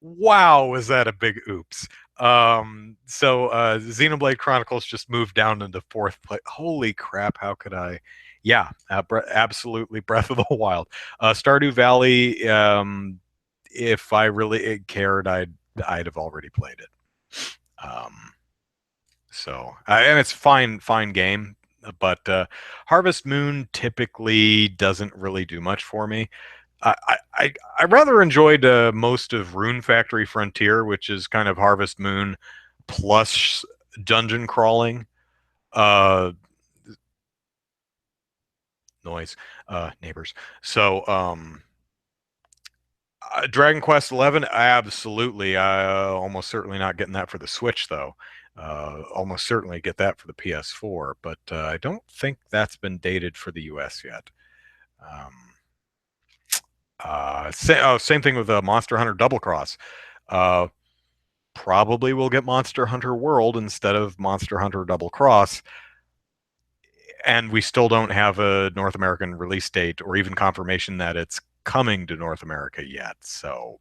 wow, was that a big oops. So Xenoblade Chronicles just moved down into fourth place. Holy crap, how could I? Yeah, absolutely Breath of the Wild. Stardew Valley, if I really cared, I'd have already played it. Um, and it's fine game, but Harvest Moon typically doesn't really do much for me. I rather enjoyed most of Rune Factory Frontier, which is kind of Harvest Moon plus dungeon crawling. Uh, Noise, neighbors. So Dragon Quest 11, absolutely. Almost certainly not getting that for the Switch though. Almost certainly get that for the PS4, but I don't think that's been dated for the US yet. Um, Same thing with Monster Hunter Double Cross. Uh, Probably will get Monster Hunter World instead of Monster Hunter Double Cross, and we still don't have a North American release date or even confirmation that it's coming to North America yet. So,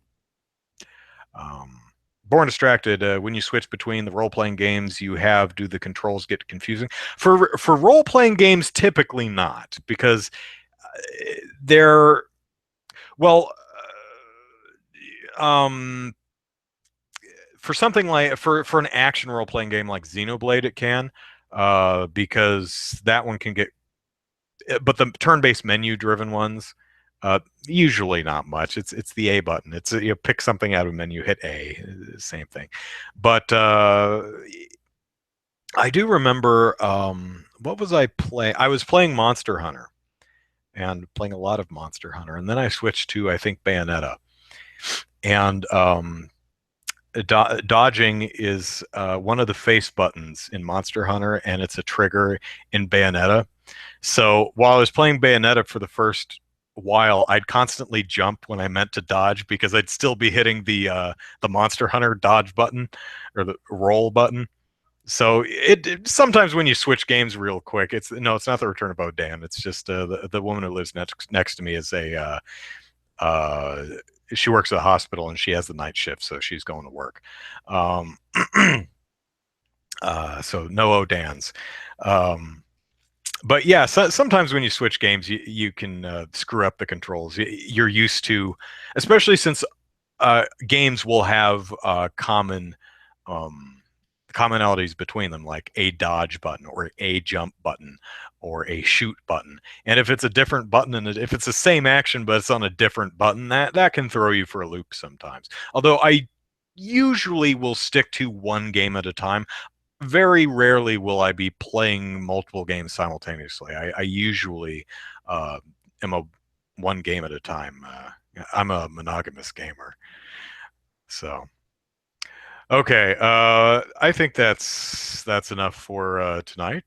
um, Born Distracted, when you switch between the role playing games you have, do the controls get confusing? For role playing games, typically not, because they're, well, for something like, for an action role playing game like Xenoblade, it can. because that one can get, but the turn-based menu-driven ones, uh, usually not much. It's the A button. It's you pick something out of a menu, hit A, same thing. But I do remember what was I playing? I was playing Monster Hunter and playing a lot of Monster Hunter, and then I switched to I think Bayonetta, and dodging is one of the face buttons in Monster Hunter, and it's a trigger in Bayonetta. So while I was playing Bayonetta for the first while, I'd constantly jump when I meant to dodge because I'd still be hitting the Monster Hunter dodge button or the roll button. So sometimes when you switch games real quick, it's no, it's not the Return of Bodan. It's just the woman who lives next to me is a uh, she works at a hospital and she has the night shift, so she's going to work. Um, so no Odans. Um, but yeah, sometimes when you switch games, you can screw up the controls. You're used to, especially since games will have um, commonalities between them, like a dodge button or a jump button or a shoot button. And if it's a different button and if it's the same action but it's on a different button, that can throw you for a loop sometimes. Although I usually will stick to one game at a time. Very rarely will I be playing multiple games simultaneously. I usually uh, am a one game at a time. I'm a monogamous gamer. So okay, I think that's enough for tonight.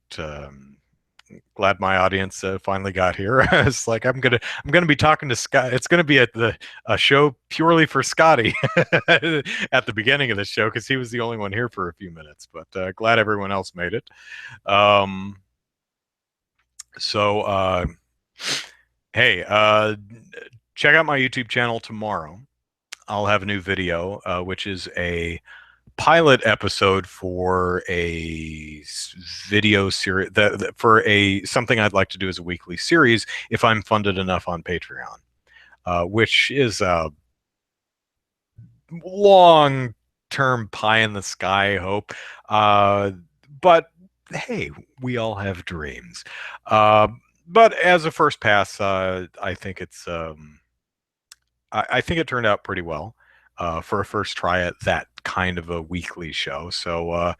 Glad my audience finally got here. It's like I'm gonna be talking to Scott. It's gonna be at a show purely for Scotty at the beginning of the show because he was the only one here for a few minutes. But glad everyone else made it. Um, so hey, check out my YouTube channel tomorrow. I'll have a new video, which is a pilot episode for a video series for a something I'd like to do as a weekly series if I'm funded enough on Patreon, which is a long term pie in the sky hope. Uh, but hey, we all have dreams. Uh, but as a first pass, I think I think it turned out pretty well for a first try at that kind of a weekly show. So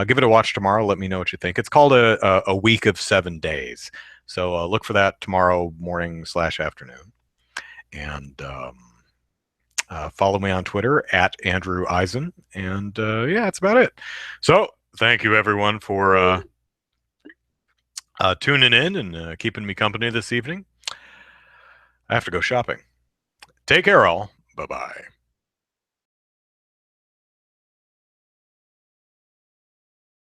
give it a watch tomorrow. Let me know what you think. It's called a week of 7 days. So look for that tomorrow morning/afternoon. And follow me on Twitter at Andrew Eisen. And yeah, that's about it. So thank you everyone for tuning in and keeping me company this evening. I have to go shopping. Take care, all. Bye bye.